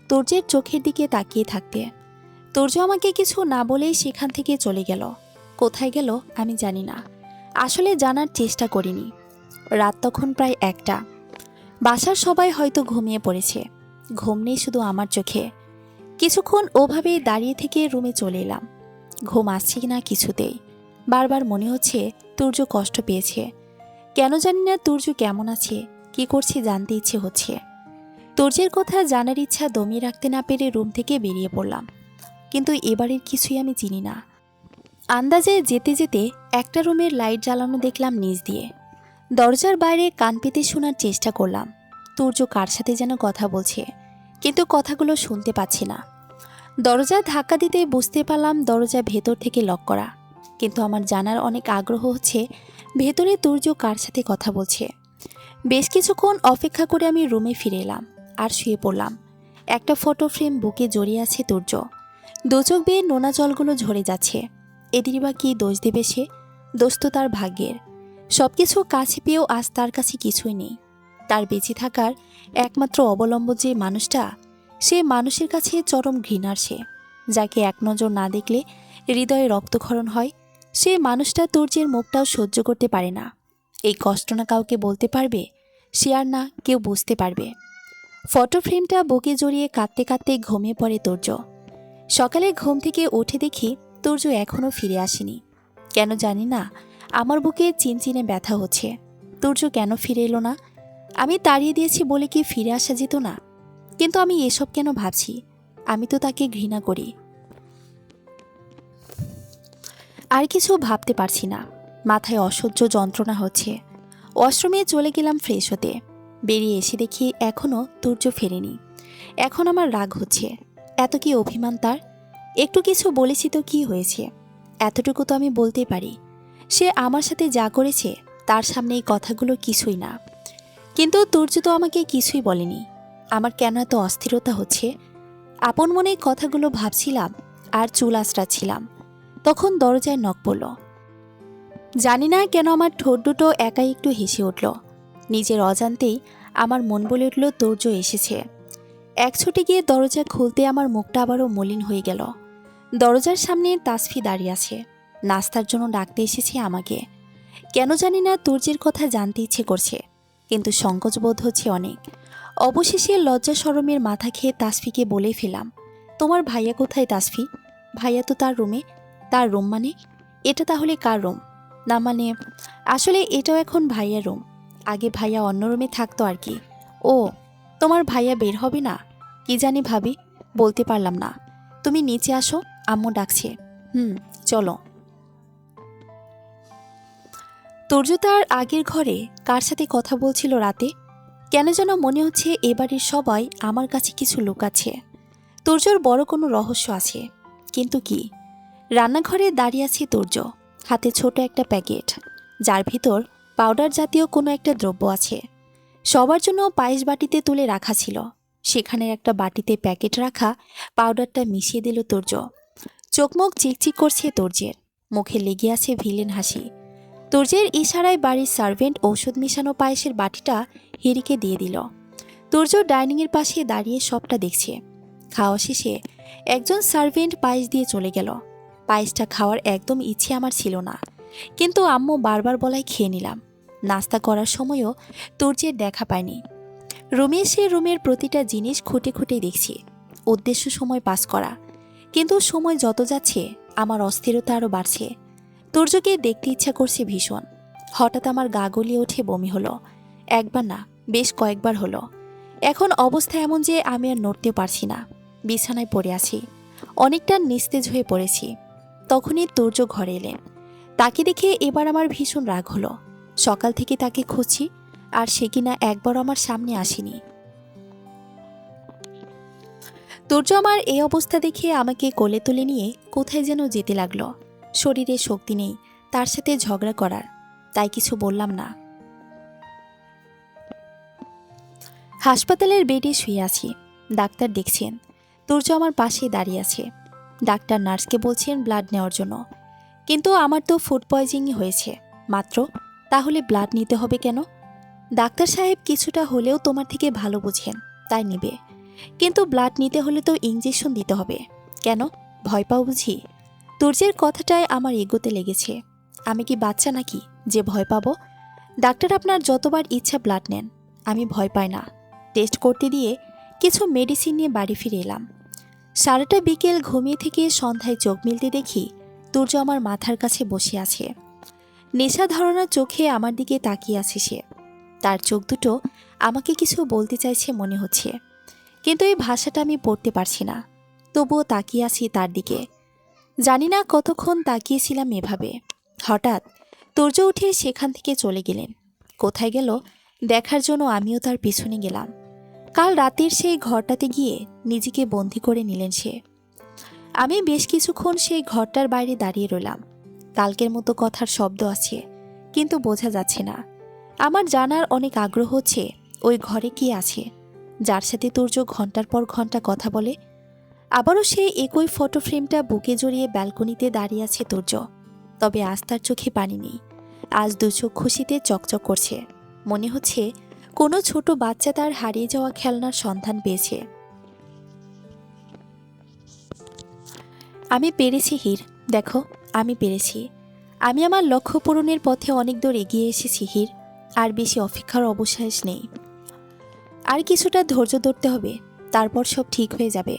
তুর্যের চোখের দিকে তাকিয়ে থাকতে। তুর্য আমাকে কিছু না বলেই সেখান থেকে চলে গেল। কোথায় গেল আমি জানি না, আসলে জানার চেষ্টা করিনি। রাত তখন প্রায় 1টা। বাসার সবাই হয়তো ঘুমিয়ে পড়েছে। ঘুম নেই শুধু আমার চোখে। কিছুক্ষণ ওভাবেই দাঁড়িয়ে থেকে রুমে চলে এলাম। ঘুম আসছে না কিছুতেই। বারবার মনে হচ্ছে তুর্য কষ্ট পেয়েছে। কেন জানি না তুর্য কেমন আছে, কি করছে জানতে ইচ্ছে হচ্ছে। তুর্যের কথা জানার ইচ্ছা দমিয়ে রাখতে না পেরে রুম থেকে বেরিয়ে পড়লাম। কিন্তু এবারের কিছুই আমি চিনি না। আন্দাজে যেতে যেতে একটা রুমের লাইট জ্বালানো দেখলাম নিচ দিয়ে। দরজার বাইরে কান পেতে শোনার চেষ্টা করলাম। তুর্য কার সাথে যেন কথা বলছে, কিন্তু কথাগুলো শুনতে পাচ্ছি না। দরজা ধাক্কা দিতে বুঝতে পারলাম দরজা ভেতর থেকে লক করা। কিন্তু আমার জানার অনেক আগ্রহ হচ্ছে ভেতরে তুর্য কার সাথে কথা বলছে। বেশ কিছুক্ষণ অপেক্ষা করে আমি রুমে ফিরে এলাম আর শুয়ে পড়লাম। একটা ফটো ফ্রেম বুকে জড়িয়ে আছে তুর্য। দু চোখ বেয়ে নোনা জলগুলো ঝরে যাচ্ছে। এদেরই বা কি দোষ দেবে সে? দোষ তো তার ভাগ্যের। সবকিছু কাছে পেয়েও আজ তার কাছে কিছুই নেই। তার বেঁচে থাকার একমাত্র অবলম্বন যে মানুষটা, সে মানুষের কাছে চরম ঘৃণার সে। যাকে এক নজর না দেখলে হৃদয়ে রক্তক্ষরণ হয়, সে মানুষটা তুর্যের মুখটাও সহ্য করতে পারে না। এই কষ্ট না কাউকে বলতে পারবে, সে আর না কেউ বুঝতে পারবে। ফটো ফ্রেমটা বুকে জড়িয়ে কাঁদতে কাঁদতে ঘুমিয়ে পড়ে তুর্য। সকালে ঘুম থেকে উঠে দেখি তুর্য এখনও ফিরে আসেনি। কেন জানি না, আমার বুকে চিনচিনে ব্যথা হচ্ছে। তুর্য কেন ফিরে এলো না? আমি তাড়িয়ে দিয়েছি বলে কি ফিরে আসা যেত না? কিন্তু আমি এসব কেন ভাবছি? আমি তো তাকে ঘৃণা করি। আর কিছু ভাবতে পারছি না। মাথায় অসহ্য যন্ত্রণা হচ্ছে। ওয়াশরুমে চলে গেলাম ফ্রেশ হতে। বেরিয়ে এসে দেখি এখনও তুর্য ফেরেনি। এখন আমার রাগ হচ্ছে। এত কি অভিমান তার? একটু কিছু বলেছি তো কি হয়েছে? এতটুকু তো আমি বলতেই পারি। সে আমার সাথে যা করেছে তার সামনে এই কথাগুলো কিছুই না। কিন্তু তুর্য তো আমাকে কিছুই বলেনি। আমার কেন এত অস্থিরতা হচ্ছে? আপন মনে কথাগুলো ভাবছিলাম আর চুল আঁচড়াচ্ছিলাম। তখন দরজায় নক পড়ল। জানি না কেন আমার ঠোঁট দুটো একাই একটু হেসে উঠল। নিজের অজান্তেই আমার মন বলে উঠল তুর্য এসেছে। এক ছুটে গিয়ে দরজা খুলতে আমার মুখটা আবারও মলিন হয়ে গেল। দরজার সামনে তাসফি দাঁড়িয়ে আছে। নাস্তার জন্য ডাকতে এসেছে আমাকে। কেন জানি না তুর্যের কথা জানতে ইচ্ছে করছে, কিন্তু সংকোচ বোধ হচ্ছে অনেক। অবশেষে লজ্জা শরমের মাথা খেয়ে তাসফিকে বলে ফেলাম, তোমার ভাইয়া কোথায় তাসফি? ভাইয়া তো তার রুমে। তার রুম মানে? এটা তাহলে কার রুম? না মানে, আসলে এটাও এখন ভাইয়ার রুম। আগে ভাইয়া অন্য রুমে থাকতো আর কি। ও, তোমার ভাইয়া বের হবে না? কি জানি ভাবি, বলতে পারলাম না। তুমি নিচে আসো, আম্মু ডাকছে। চলো। তুর্য তার আগের ঘরে কার সাথে কথা বলছিল রাতে? কেন যেন মনে হচ্ছে এবারের সবাই আমার কাছে কিছু লুকাচ্ছে। তুর্যর বড় কোনো রহস্য আছে, কিন্তু কি? রান্নাঘরে দাঁড়িয়ে আছে তুর্য, হাতে ছোট একটা প্যাকেট, যার ভিতর পাউডার জাতীয় কোনো একটা দ্রব্য আছে। সবার জন্য পায়েস বাটিতে তুলে রাখা ছিল। সেখানে একটা বাটিতে প্যাকেট রাখা পাউডারটা মিশিয়ে দিল তুর্য। চোখমুখ চিকচিক করছে তুর্যের, মুখে লেগে আছে ভিলেন হাসি। তুর্যের ইশারায় বাড়ির সার্ভেন্ট ঔষধ মিশানো পায়েসের বাটিটা হিরিকে দিয়ে দিল। তুর্য ডাইনিংয়ের পাশে দাঁড়িয়ে সবটা দেখছে। খাওয়া শেষে একজন সার্ভেন্ট পায়েস দিয়ে চলে গেল। পায়েসটা খাওয়ার একদম ইচ্ছে আমার ছিল না, কিন্তু আম্মু বারবার বলায় খেয়ে নিলাম। নাস্তা করার সময়ও তুর্যের দেখা পায়নি। রুমে এসে রুমের প্রতিটা জিনিস খুঁটে খুঁটে দেখছি, উদ্দেশ্য সময় পাস করা। কিন্তু সময় যত যাচ্ছে আমার অস্থিরতা আরও বাড়ছে। তুর্যকে দেখতে ইচ্ছা করছে ভীষণ। হঠাৎ আমার গা গলিয়ে ওঠে, বমি হলো। একবার না, বেশ কয়েকবার হলো। এখন অবস্থা এমন যে আমি আর নড়তে পারছি না। বিছানায় পড়ে আছি, অনেকটা নিস্তেজ হয়ে পড়েছি। তখনই তুর্য ঘরে এলেন। তাকে দেখে এবার আমার ভীষণ রাগ হলো। সকাল থেকে তাকে খুঁজছি, আর সে কিনা একবারও আমার সামনে আসেনি। তুর্য আমার এই অবস্থা দেখে আমাকে কোলে তুলে নিয়ে কোথায় যেন যেতে লাগলো। শরীরে শক্তি নেই, তার সাথে ঝগড়া করার, তাই কিছু বললাম না। হাসপাতালের বেডে শুয়ে আছি, ডাক্তার দেখছেন। তুর্য আমার পাশেই দাঁড়িয়ে আছে। ডাক্তার নার্সকে বলছেন ব্লাড নেওয়ার জন্য, কিন্তু আমার তো ফুড পয়জনিং হয়েছে মাত্র, তাহলে ব্লাড নিতে হবে কেন? ডাক্তার সাহেব কিছুটা হলেও তোমার থেকে ভালো বুঝেন, তাই নিবে, কিন্তু ব্লাড নিতে হলে তো ইঞ্জেকশন দিতে হবে। কেন, ভয় পাও বুঝি? তুর্যের কথাটায় আমার এগোতে লেগেছে। আমি কি বাচ্চা নাকি যে ভয় পাবো? ডাক্তার আপনার যতবার ইচ্ছা ব্লাড নেন, আমি ভয় পাই না। টেস্ট করতে দিয়ে কিছু মেডিসিন নিয়ে বাড়ি ফিরে এলাম। সারাটা বিকেল ঘুমিয়ে থেকে সন্ধ্যায় চোখ মিলতে দেখি তুর্য আমার মাথার কাছে বসে আছে। নেশা ধরনার চোখে আমার দিকে তাকিয়ে আছে সে। তার চোখ দুটো আমাকে কিছু বলতে চাইছে মনে হচ্ছে, কিন্তু এই ভাষাটা আমি পড়তে পারছি না। তবুও তাকিয়ে আছি তার দিকে। জানি না কতক্ষণ তাকিয়েছিলাম এভাবে। হঠাৎ তুর্য উঠে সেখান থেকে চলে গেলেন। কোথায় গেল দেখার জন্য আমিও তার পিছনে গেলাম। কাল রাতের সেই ঘরটাতে গিয়ে নিজেকে বন্দি করে নিলেন সে। আমি বেশ কিছুক্ষণ সেই ঘরটার বাইরে দাঁড়িয়ে রইলাম। কালকের মতো কথার শব্দ আছে, কিন্তু বোঝা যাচ্ছে না। আমার জানার অনেক আগ্রহ হচ্ছে ওই ঘরে কে আছে, যার সাথে তুর্য ঘন্টার পর ঘন্টা কথা বলে। আবারও সেই একই ফটো ফ্রেমটা বুকে জড়িয়ে ব্যালকনিতে দাঁড়িয়ে আছে তুর্য। তবে আজ তার চোখে পানি নেই। আজ দু চোখ খুশিতে চকচক করছে। মনে হচ্ছে কোনো ছোট বাচ্চা তার হারিয়ে যাওয়া খেলনার সন্ধান পেয়েছে। আমি পেরেছি হীর, দেখো আমি পেরেছি। আমি আমার লক্ষ্য পূরণের পথে অনেক দূর এগিয়ে এসেছি হীর। আর বেশি অপেক্ষার অবশেষ নেই। আর কিছুটা ধৈর্য ধরতে হবে, তারপর সব ঠিক হয়ে যাবে।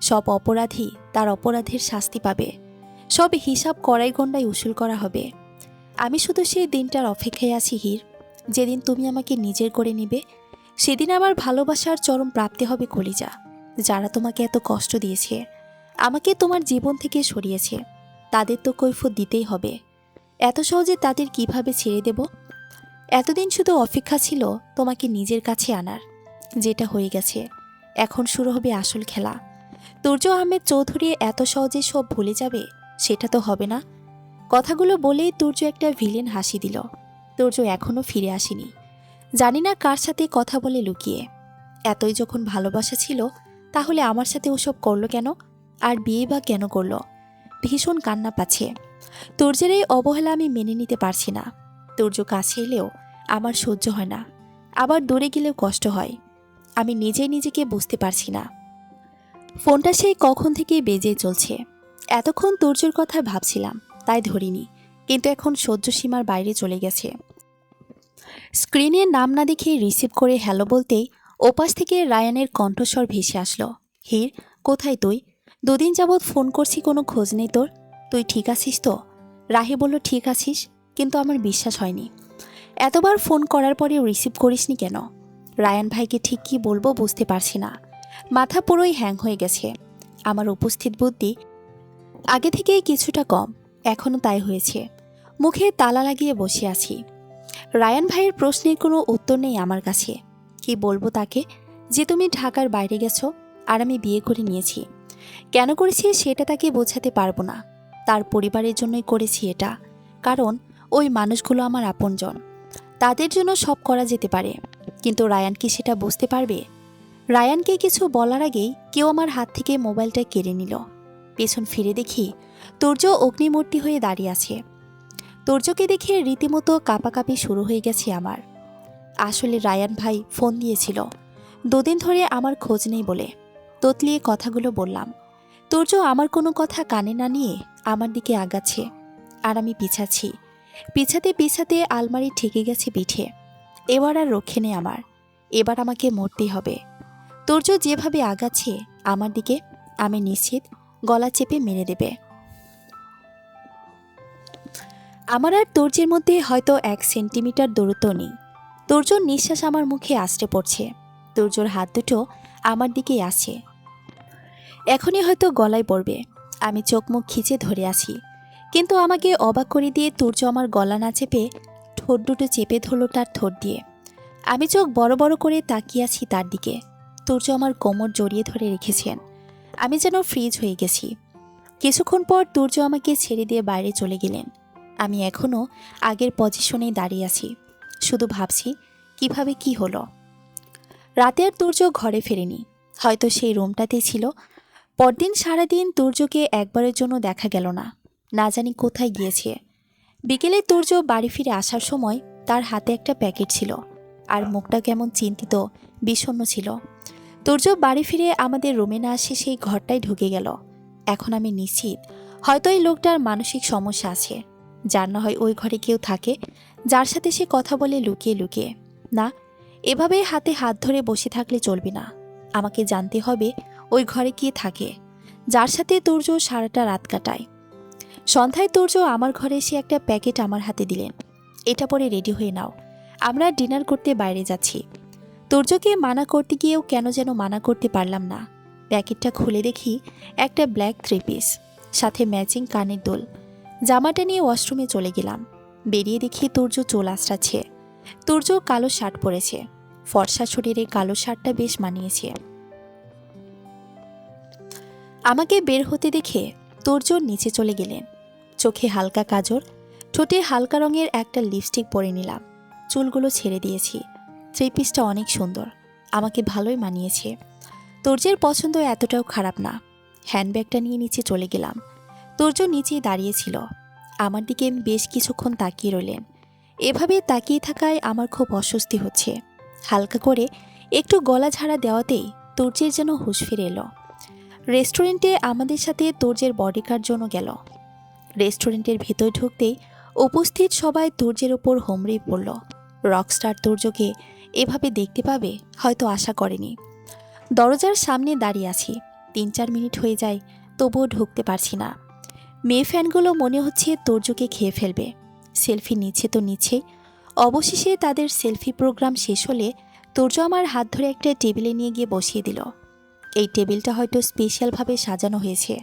সব অপরাধী তার অপরাধের শাস্তি পাবে। সব হিসাব কড়াই গণ্ডায় উসুল করা হবে। আমি শুধু সেই দিনটার অপেক্ষায় আছি হীর, যেদিন তুমি আমাকে নিজের করে নিবে। সেদিন আমার ভালোবাসার চরম প্রাপ্তি হবে কলিজা। যারা তোমাকে এত কষ্ট দিয়েছে, আমাকে তোমার জীবন থেকে সরিয়েছে, তাদের তো কৈফিয়ত দিতেই হবে। এত সহজে তাদের কিভাবে ছেড়ে দেব? এতদিন শুধু অপেক্ষা ছিল তোমাকে নিজের কাছে আনার, যেটা হয়ে গেছে। এখন শুরু হবে আসল খেলা। তুর্য আহমেদ চৌধুরী এত সহজে সব ভুলে যাবে সেটা তো হবে না। কথাগুলো বলেই তুর্য একটা ভিলেন হাসি দিল। তুর্য এখনো ফিরে আসেনি। জানি না কার সাথে কথা বলে লুকিয়ে। এতই যখন ভালোবাসা ছিল, তাহলে আমার সাথে ওসব করলো কেন? আর বিয়ে বা কেন করলো? ভীষণ কান্না পাচ্ছে। তুর্যের এই অবহেলা আমি মেনে নিতে পারছি না। তুর্য কাছে এলেও আমার সহ্য হয় না, আবার দূরে গেলেও কষ্ট হয়। আমি নিজেই নিজেকে বুঝতে পারছি না। ফোনটা সেই কখন থেকে বেজে চলছে। এতক্ষণ তুর্যের কথা ভাবছিলাম, তাই ধরিনি, কিন্তু এখন সহ্য সীমার বাইরে চলে গেছে। স্ক্রিনে নাম না দেখে রিসিভ করে হ্যালো বলতেই ওপাশ থেকে রায়ানের কণ্ঠস্বর ভেসে আসলো। হীর, কোথায় তুই? দুদিন যাবৎ ফোন করছি, কোনো খোঁজ নেই তোর। তুই ঠিক আছিস তো? রাহি বলল ঠিক আছিস, কিন্তু আমার বিশ্বাস হয়নি। এতবার ফোন করার পরেও রিসিভ করিসনি কেন? রায়ান ভাইকে ঠিক কী বলবো বুঝতে পারছি না। মাথা পুরোই হ্যাং হয়ে গেছে। আমার উপস্থিত বুদ্ধি আগে থেকেই কিছুটা কম, এখনও তাই হয়েছে। মুখে তালা লাগিয়ে বসে আছি। রায়ান ভাইয়ের প্রশ্নের কোনো উত্তর নেই আমার কাছে। কি বলবো তাকে যে তুমি ঢাকার বাইরে গেছো আর আমি বিয়ে করে নিয়েছি? কেন করেছি সেটা তাকে বোঝাতে পারবো না। তার পরিবারের জন্যই করেছি এটা, কারণ ওই মানুষগুলো আমার আপনজন। তাদের জন্য সব করা যেতে পারে, কিন্তু রায়ান কি সেটা বুঝতে পারবে? রায়ানকে কিছু বলার আগেই কেউ আমার হাত থেকে মোবাইলটা কেড়ে নিল। পেছন ফিরে দেখি তুর্য অগ্নিমূর্তি হয়ে দাঁড়িয়ে আছে। তুর্যকে দেখে রীতিমতো কাঁপাকাঁপি শুরু হয়ে গেছে আমার। আসলে রায়ান ভাই ফোন দিয়েছিল, দুদিন ধরে আমার খোঁজ নেই বলে। তোতলিয়ে কথাগুলো বললাম। তুর্য আমার কোনো কথা কানে না নিয়ে আমার দিকে আগাচ্ছে, আর আমি পিছাচ্ছি। পিছাতে পিছাতে আলমারি ঠেকে গেছে পিঠে। এবার আর রক্ষে নেই আমার, এবার আমাকে মরতেই হবে। তুর্য যেভাবে আগাচ্ছে আমার দিকে, আমি নিশ্চিত গলা চেপে মেরে দেবে। আমার আর তুর্যের মধ্যে হয়তো 1 সেন্টিমিটার দূরত্ব নেই। তুর্যর নিঃশ্বাস আমার মুখে আছড়ে পড়ছে। তুর্যর হাত দুটো আমার দিকেই আসছে, এখনই হয়তো গলায় পড়বে। আমি চোখ মুখ খিচে ধরে আছি, কিন্তু আমাকে অবাক করে দিয়ে তুর্য আমার গলা না চেপে ঠোঁট দুটো চেপে ধরল তার ঠোঁট দিয়ে। আমি চোখ বড় বড় করে তাকিয়ে আছি তার দিকে। তুর্য আমার কোমর জড়িয়ে ধরে রেখেছেন। আমি যেন ফ্রিজ হয়ে গেছি। কিছুক্ষণ পর তুর্য আমাকে ছেড়ে দিয়ে বাইরে চলে গেলেন। আমি এখনও আগের পজিশনেই দাঁড়িয়ে আছি, শুধু ভাবছি কিভাবে কি হলো। রাতে আর তুর্য ঘরে ফেরেনি, হয়তো সেই রুমটাতেই ছিল। পরদিন সারাদিন তুর্যকে একবারের জন্য দেখা গেল না, না জানি কোথায় গিয়েছে। বিকেলে তুর্য বাড়ি ফিরে আসার সময় তার হাতে একটা প্যাকেট ছিল, আর মুখটা কেমন চিন্তিত, বিষণ্ণ ছিল। তুর্য বাড়ি ফিরে আমাদের রুমে না আসে সেই ঘরটাই ঢুকে গেল। এখন আমি নিশ্চিত হয়তো এই লোকটার মানসিক সমস্যা আছে, যার না হয় ওই ঘরে কেউ থাকে, যার সাথে সে কথা বলে লুকিয়ে লুকিয়ে। না, এভাবে হাতে হাত ধরে বসে থাকলে চলবে না। আমাকে জানতে হবে ওই ঘরে কে থাকে, যার সাথে তুর্য সারাটা রাত কাটায়। সন্ধ্যায় তুর্য আমার ঘরে এসে একটা প্যাকেট আমার হাতে দিলেন। এটা পরে রেডি হয়ে নাও, আমরা ডিনার করতে বাইরে যাচ্ছি। তুর্যকে মানা করতে গিয়েও কেন যেন মানা করতে পারলাম না। প্যাকেটটা খুলে দেখি একটা ব্ল্যাক 3 পিস, সাথে ম্যাচিং কানের দুল। জামাটা নিয়ে ওয়াশরুমে চলে গেলাম। বেরিয়ে দেখি তুর্য চুল আঁচড়াচ্ছে। তুর্য কালো শার্ট পরেছে, ফর্সা শরীরে কালো শার্টটা বেশ মানিয়েছে। আমাকে বের হতে দেখে তুর্য নিচে চলে গেলেন। চোখে হালকা কাজল, ঠোঁটে হালকা রঙের একটা লিপস্টিক পরে নিলাম। চুলগুলো ছেড়ে দিয়েছি। 3 পিসটা অনেক সুন্দর, আমাকে ভালোই মানিয়েছে। তুর্যের পছন্দ এতটাও খারাপ না। হ্যান্ডব্যাগটা নিয়ে নিচে চলে গেলাম। তুর্য নিচেই দাঁড়িয়েছিল, আমার দিকে বেশ কিছুক্ষণ তাকিয়ে রইলেন। এভাবে তাকিয়ে থাকায় আমার খুব অস্বস্তি হচ্ছে। হালকা করে একটু গলা ঝাড়া দেওয়াতেই তুর্যের যেন হুঁশ ফিরে এলো। রেস্টুরেন্টে আমাদের সাথে তুর্যের বডিগার্ড জন্য গেল। রেস্টুরেন্টের ভেতর ঢুকতেই উপস্থিত সবাই তুর্যের ওপর হুমড়িয়ে পড়ল। রকস্টার তুর্যকে এভাবে দেখতে পাবে হয়তো আশা করেনি। দরজার সামনে দাঁড়িয়ে আছি, 3-4 মিনিট হয়ে যায়, তবুও ঢুকতে পারছি না। মেয়ে ফ্যানগুলো মনে হচ্ছে তুর্যকে খেয়ে ফেলবে। সেলফি নিচ্ছে তো নিচ্ছেই। অবশেষে তাদের সেলফি প্রোগ্রাম শেষ হলে তুর্য আমার হাত ধরে একটা টেবিলে নিয়ে গিয়ে বসিয়ে দিল। এই টেবিলটা হয়তো স্পেশালভাবে সাজানো হয়েছে।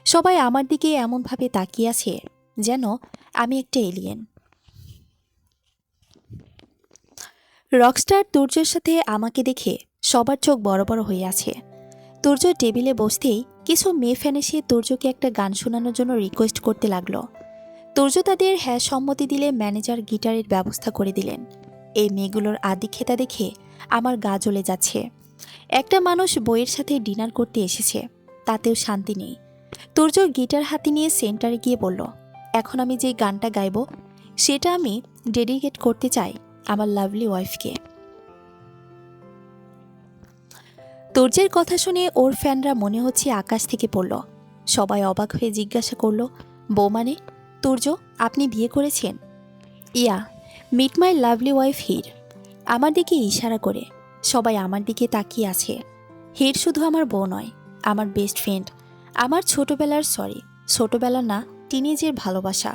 সবাই আমার দিকে এমনভাবে তাকিয়ে আছে যেন আমি একটা এলিয়েন। রকস্টার তুর্যের সাথে আমাকে দেখে সবার চোখ বড় বড় হয়ে আছে। তুর্য টেবিলে বসতেই কিছু মেয়ে ফ্যান এসে তুর্যকে একটা গান শোনানোর জন্য রিকোয়েস্ট করতে লাগলো। তুর্য তাদের হ্যাঁ সম্মতি দিলে ম্যানেজার গিটারের ব্যবস্থা করে দিলেন। এই মেয়েগুলোর আদিক্ষেতা দেখে আমার গা জ্বলে যাচ্ছে। একটা মানুষ বইয়ের সাথে ডিনার করতে এসেছে, তাতেও শান্তি নেই। তুর্য গিটার হাতে নিয়ে সেন্টারে গিয়ে বলল, এখন আমি যে গানটা গাইব সেটা আমি ডেডিকেট করতে চাই আমার লাভলি ওয়াইফকে। তুর্যের কথা শুনে ওর ফ্যানরা মনে হচ্ছে আকাশ থেকে পড়ল। সবাই অবাক হয়ে জিজ্ঞাসা করল, বউ মানে? তুর্য, আপনি বিয়ে করেছেন? ইয়া, মিট মাই লাভলি ওয়াইফ হির। আমার দিকে ইশারা করে সবাই আমার দিকে তাকিয়ে আছে। হির শুধু আমার বউ নয়, আমার বেস্ট ফ্রেন্ড, আমার ছোটবেলার না, টিনেজের ভালোবাসা,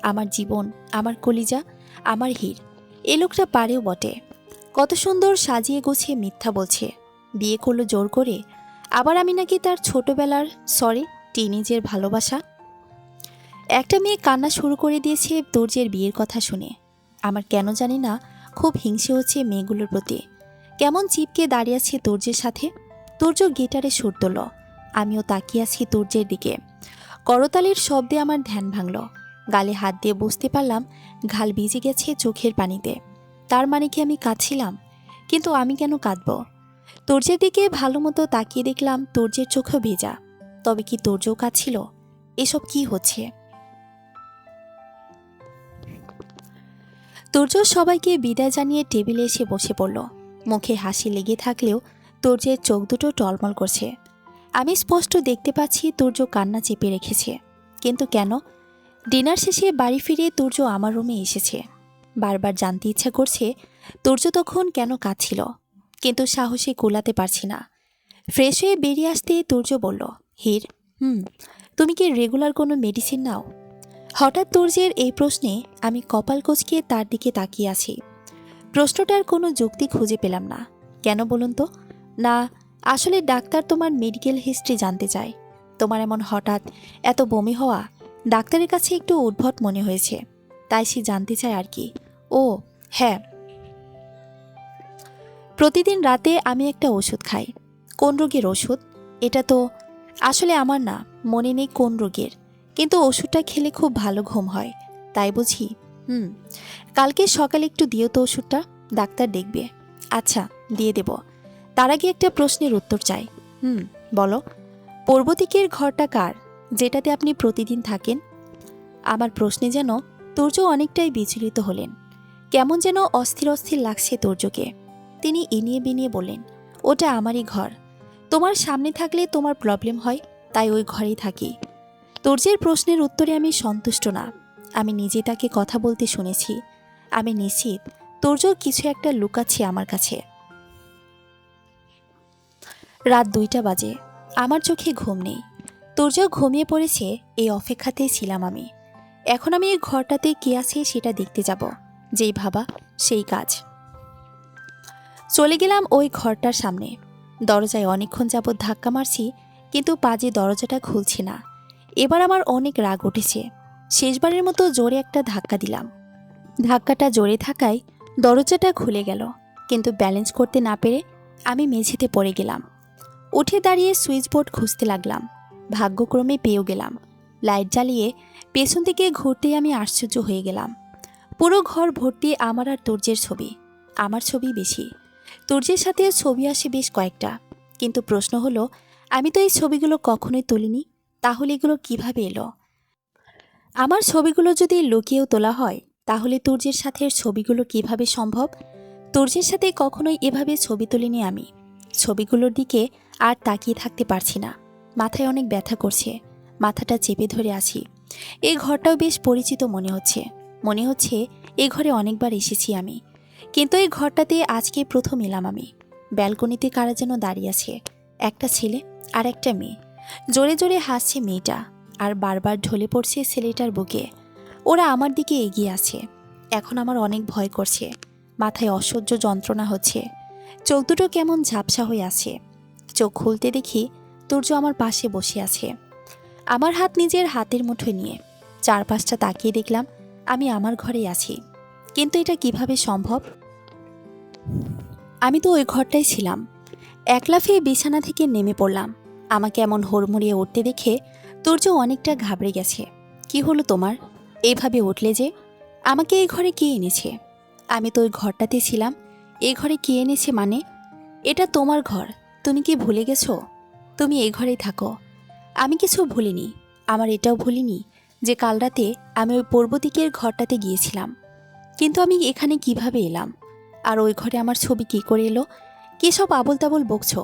আমার জীবন, আমার কলিজা, আমার হির। এ লোকটা পারেও বটে। কত সুন্দর সাজিয়ে গুছিয়ে মিথ্যা বলছে, বিয়ে করলো জোর করে, আবার আমি নাকি তার ছোটবেলার টিনেজের ভালোবাসা। একটা মেয়ে কান্না শুরু করে দিয়েছে তুর্যের বিয়ের কথা শুনে। আমার কেন জানি না খুব হিংসে হচ্ছে মেয়েগুলোর প্রতি। কেমন চিপকে দাঁড়িয়ে আছে তুর্যের সাথে। তুর্য গিটারে সুর তোল, আমিও তাকিয়ে আছি তুর্যের দিকে। করতালির শব্দে আমার ধ্যান ভাঙল। গালে হাত দিয়ে বুঝতে পারলাম গাল ভিজে গেছে চোখের পানিতে। তার মানে কি আমি কাঁদছিলাম? কিন্তু আমি কেন কাঁদব? তুর্যের দিকে ভালো মতো তাকিয়ে দেখলাম তুর্যের চোখও ভেজা। তবে কি তুর্যও কাঁদছিল? এসব কি হচ্ছে? তুর্য সবাইকে বিদায় জানিয়ে টেবিলে এসে বসে পড়ল। মুখে হাসি লেগে থাকলেও তুর্যের চোখ দুটো টলমল করছে। আমি স্পষ্ট দেখতে পাচ্ছি তুর্য কান্না চেপে রেখেছে। কিন্তু কেন? ডিনার শেষে বাড়ি ফিরে তুর্য আমার রুমে এসেছে। বারবার জানতে ইচ্ছা করছে তুর্য তখন কেন কাঁদছিল, কিন্তু সাহসে কুলাতে পারছি না। ফ্রেশ হয়ে বেরিয়ে আসতে তুর্য বলল, হির, তুমি কি রেগুলার কোনো মেডিসিন নাও? হঠাৎ তুর্যের এই প্রশ্নে আমি কপাল কুঁচকে তার দিকে তাকিয়ে আছি। প্রশ্নটার কোনো যুক্তি খুঁজে পেলাম না। কেন বলুন তো? না, আসলে ডাক্তার তোমার মেডিকেল হিস্ট্রি জানতে চায়। তোমার এমন হঠাৎ এত বমি হওয়া ডাক্তারের কাছে একটু উদ্ভট মনে হয়েছে, তাই সে জানতে চায় আর কি। ও হ্যাঁ, প্রতিদিন রাতে আমি একটা ওষুধ খাই। কোন রোগের ওষুধ এটা তো আসলে আমার না, মনে নেই কোন রোগের, কিন্তু ওষুধটা খেলে খুব ভালো ঘুম হয়। তাই বুঝি? হুম। কালকে সকালে একটু দিও তো ওষুধটা, ডাক্তার দেখবে। আচ্ছা, দিয়ে দেব। তার আগে একটা প্রশ্নের উত্তর চাই। বলো। পূর্ব দিকের ঘরটা কার, যেটাতে আপনি প্রতিদিন থাকেন? আমার প্রশ্নে যেন তুর্য অনেকটাই বিচলিত হলেন। কেমন যেন অস্থির অস্থির লাগছে তুর্যকে। তিনি ইনিয়ে বিনিয়ে বললেন, ওটা আমারই ঘর। তোমার সামনে থাকলে তোমার প্রবলেম হয়, তাই ওই ঘরেই থাকি। তুর্যের প্রশ্নের উত্তরে আমি সন্তুষ্ট না। আমি নিজে তাকে কথা বলতে শুনেছি। আমি নিশ্চিত তুর্য কিছু একটা লুকাচ্ছে আমার কাছে। রাত 2টা বাজে। আমার চোখে ঘুম নেই। তুর্য ঘুমিয়ে পড়েছে, এই অপেক্ষাতেই ছিলাম আমি। এখন আমি এই ঘরটাতে কে আছে সেটা দেখতে যাব। যেই ভাবা সেই কাজ। চলে গেলাম ওই ঘরটার সামনে। দরজায় অনেকক্ষণ যাবৎ ধাক্কা মারছি, কিন্তু পাজে দরজাটা খুলছে না। এবার আমার অনেক রাগ উঠেছে। শেষবারের মতো জোরে একটা ধাক্কা দিলাম। ধাক্কাটা জোরে থাকায় দরজাটা খুলে গেল, কিন্তু ব্যালেন্স করতে না পেরে আমি মেঝেতে পড়ে গেলাম। উঠে দাঁড়িয়ে সুইচ বোর্ড খুঁজতে লাগলাম। ভাগ্যক্রমে পেয়েও গেলাম। লাইট জ্বালিয়ে পেছন থেকে ঘুরতেই আমি আশ্চর্য হয়ে গেলাম। পুরো ঘর ভর্তি আমার আর তুর্যের ছবি। আমার ছবি বেশি, তুর্যের সাথে ছবি আসে বেশ কয়েকটা। কিন্তু প্রশ্ন হলো, আমি তো এই ছবিগুলো কখনোই তুলিনি, তাহলে এগুলো কিভাবে এলো? আমার ছবিগুলো যদি লুকিয়েও তোলা হয়, তাহলে তুর্যের সাথে ছবিগুলো কিভাবে সম্ভব? তুর্যের সাথে কখনোই এভাবে ছবি তুলিনি আমি। ছবিগুলোর দিকে আর তাকিয়ে থাকতে পারছি না। মাথায় অনেক ব্যথা করছে, মাথাটা চেপে ধরে আছি। এই ঘরটাও বেশ পরিচিত মনে হচ্ছে। মনে হচ্ছে এই ঘরে অনেকবার এসেছি আমি, কিন্তু এই ঘরটাতে আজকে প্রথম এলাম আমি। ব্যালকনিতে কারা যেন দাঁড়িয়ে আছে, একটা ছেলে আর একটা মেয়ে। জোরে জোরে হাসছে মেয়েটা, আর বারবার ঢলে পড়ছে ছেলেটার বুকে। ওরা আমার দিকে এগিয়ে আছে। এখন আমার অনেক ভয় করছে, মাথায় অসহ্য যন্ত্রণা হচ্ছে, চোখ দুটো কেমন ঝাপসা হয়ে আছে। চোখ খুলতে দেখি তুর্য আমার পাশে বসে আছে। আমার হাত নিজের হাতের মুঠোয় নিয়ে চারপাশটা তাকিয়ে দেখলাম আমি আমার ঘরেই আছি। কিন্তু এটা কিভাবে সম্ভব? আমি তো ওই ঘরটাই ছিলাম। এক লাফিয়ে বিছানা থেকে নেমে পড়লাম। আমাকে এমন হুড়মুড়িয়ে উঠতে দেখে তুর্য অনেকটা ঘাবড়ে গেছে। কি হলো তোমার, এইভাবে উঠলে যে? আমাকে এই ঘরে কে এনেছে? আমি তো ওই ঘরটাতে ছিলাম। এই ঘরে কে এনেছে মানে? এটা তোমার ঘর, তুমি কি ভুলে গেছো? তুমি এই ঘরেই থাকো। আমি কিছু ভুলিনি। আমার এটাও ভুলিনি যে কাল রাতে আমি ওই পূর্ব দিকের ঘরটাতে গিয়েছিলাম। কিন্তু আমি এখানে কিভাবে এলাম? আর ওই ঘরে আমার ছবি কি করে এলো? কী সব আবোল তাবোল বকছো?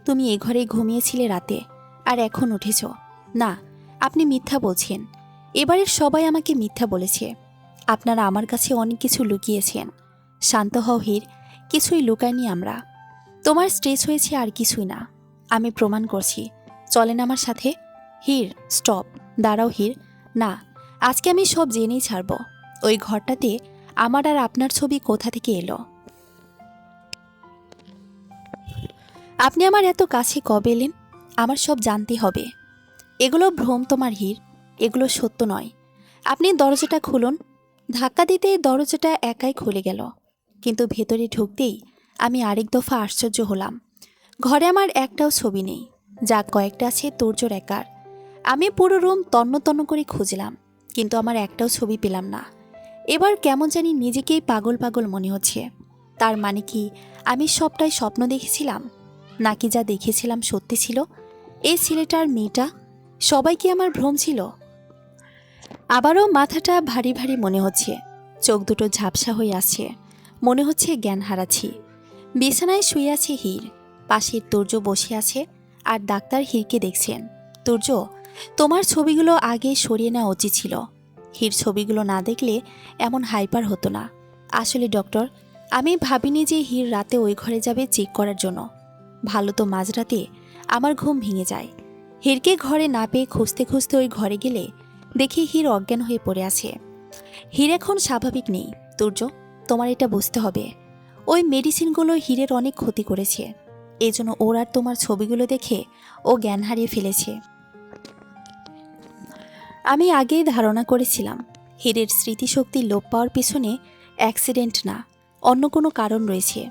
তুমি এই ঘরে ঘুমিয়েছিলে রাতে, আর এখন উঠেছ? না, আপনি মিথ্যা বলছেন। এবারের সবাই আমাকে মিথ্যা বলেছে। আপনারা আমার কাছে অনেক কিছু লুকিয়েছেন। শান্ত হও হীর, কিছুই লুকায়নি আমরা। তোমার স্ট্রেস হয়েছে আর কিছুই না। আমি প্রমাণ করছি, চলেন আমার সাথে। হীর, স্টপ, দাঁড়াও হীর। না, আজকে আমি সব জেনেই ছাড়ব। ওই ঘরটাতে আমার আর আপনার ছবি কোথা থেকে এলো? আপনি আমার এত কাছে কবে এলেন? আমার সব জানতে হবে। এগুলো ভ্রম তোমার হীর, এগুলো সত্য নয়। আপনি দরজাটা খুলুন। ধাক্কা দিতে দরজাটা একাই খুলে গেল, কিন্তু ভেতরে ঢুকতেই আমি আরেক দফা আশ্চর্য হলাম। ঘরে আমার একটাও ছবি নেই, যা কয়েকটা আছে তুর্যর একার। আমি পুরো রুম তন্ন তন্ন করে খুঁজলাম, কিন্তু আমার একটাও ছবি পেলাম না। এবার কেমন জানি নিজেকেই পাগল পাগল মনে হচ্ছে। তার মানে কি আমি সবটাই স্বপ্ন দেখেছিলাম, নাকি যা দেখেছিলাম সত্যি ছিল? এই ছেলেটার মেয়েটা সবাই কি আমার ভ্রম ছিল? আবারও মাথাটা ভারী ভারী মনে হচ্ছে, চোখ দুটো ঝাপসা হয়ে আসছে, মনে হচ্ছে জ্ঞান হারাচ্ছি। বিছানায় শুয়ে আছে হীর, পাশের তুর্য বসে আছে, আর ডাক্তার হীরকে দেখছেন। তুর্য, তোমার ছবিগুলো আগে সরিয়ে নেওয়া উচিত ছিল। হীর ছবিগুলো না দেখলে এমন হাইপার হতো না। আসলে ডক্টর, আমি ভাবিনি যে হীর রাতে ওই ঘরে যাবে চেক করার জন্য। ভালো তো মাঝরাতে আমার ঘুম ভেঙে যায়। হীরকে ঘরে না পেয়ে খুঁজতে খুঁজতে ওই ঘরে গেলে দেখি হীর অজ্ঞান হয়ে পড়ে আছে। হীর এখন স্বাভাবিক নেই। তুর্য, তোমার এটা বুঝতে হবে। ওই মেডিসিনগুলো হীরের অনেক ক্ষতি করেছে। এজন্য ওর আর তোমার ছবিগুলো দেখে ও জ্ঞান হারিয়ে ফেলেছে। আমি আগেই ধারণা করেছিলাম হীরের স্মৃতিশক্তি লোপ পাওয়ার পিছনে অ্যাক্সিডেন্ট না, অন্য কোনো কারণ রয়েছে।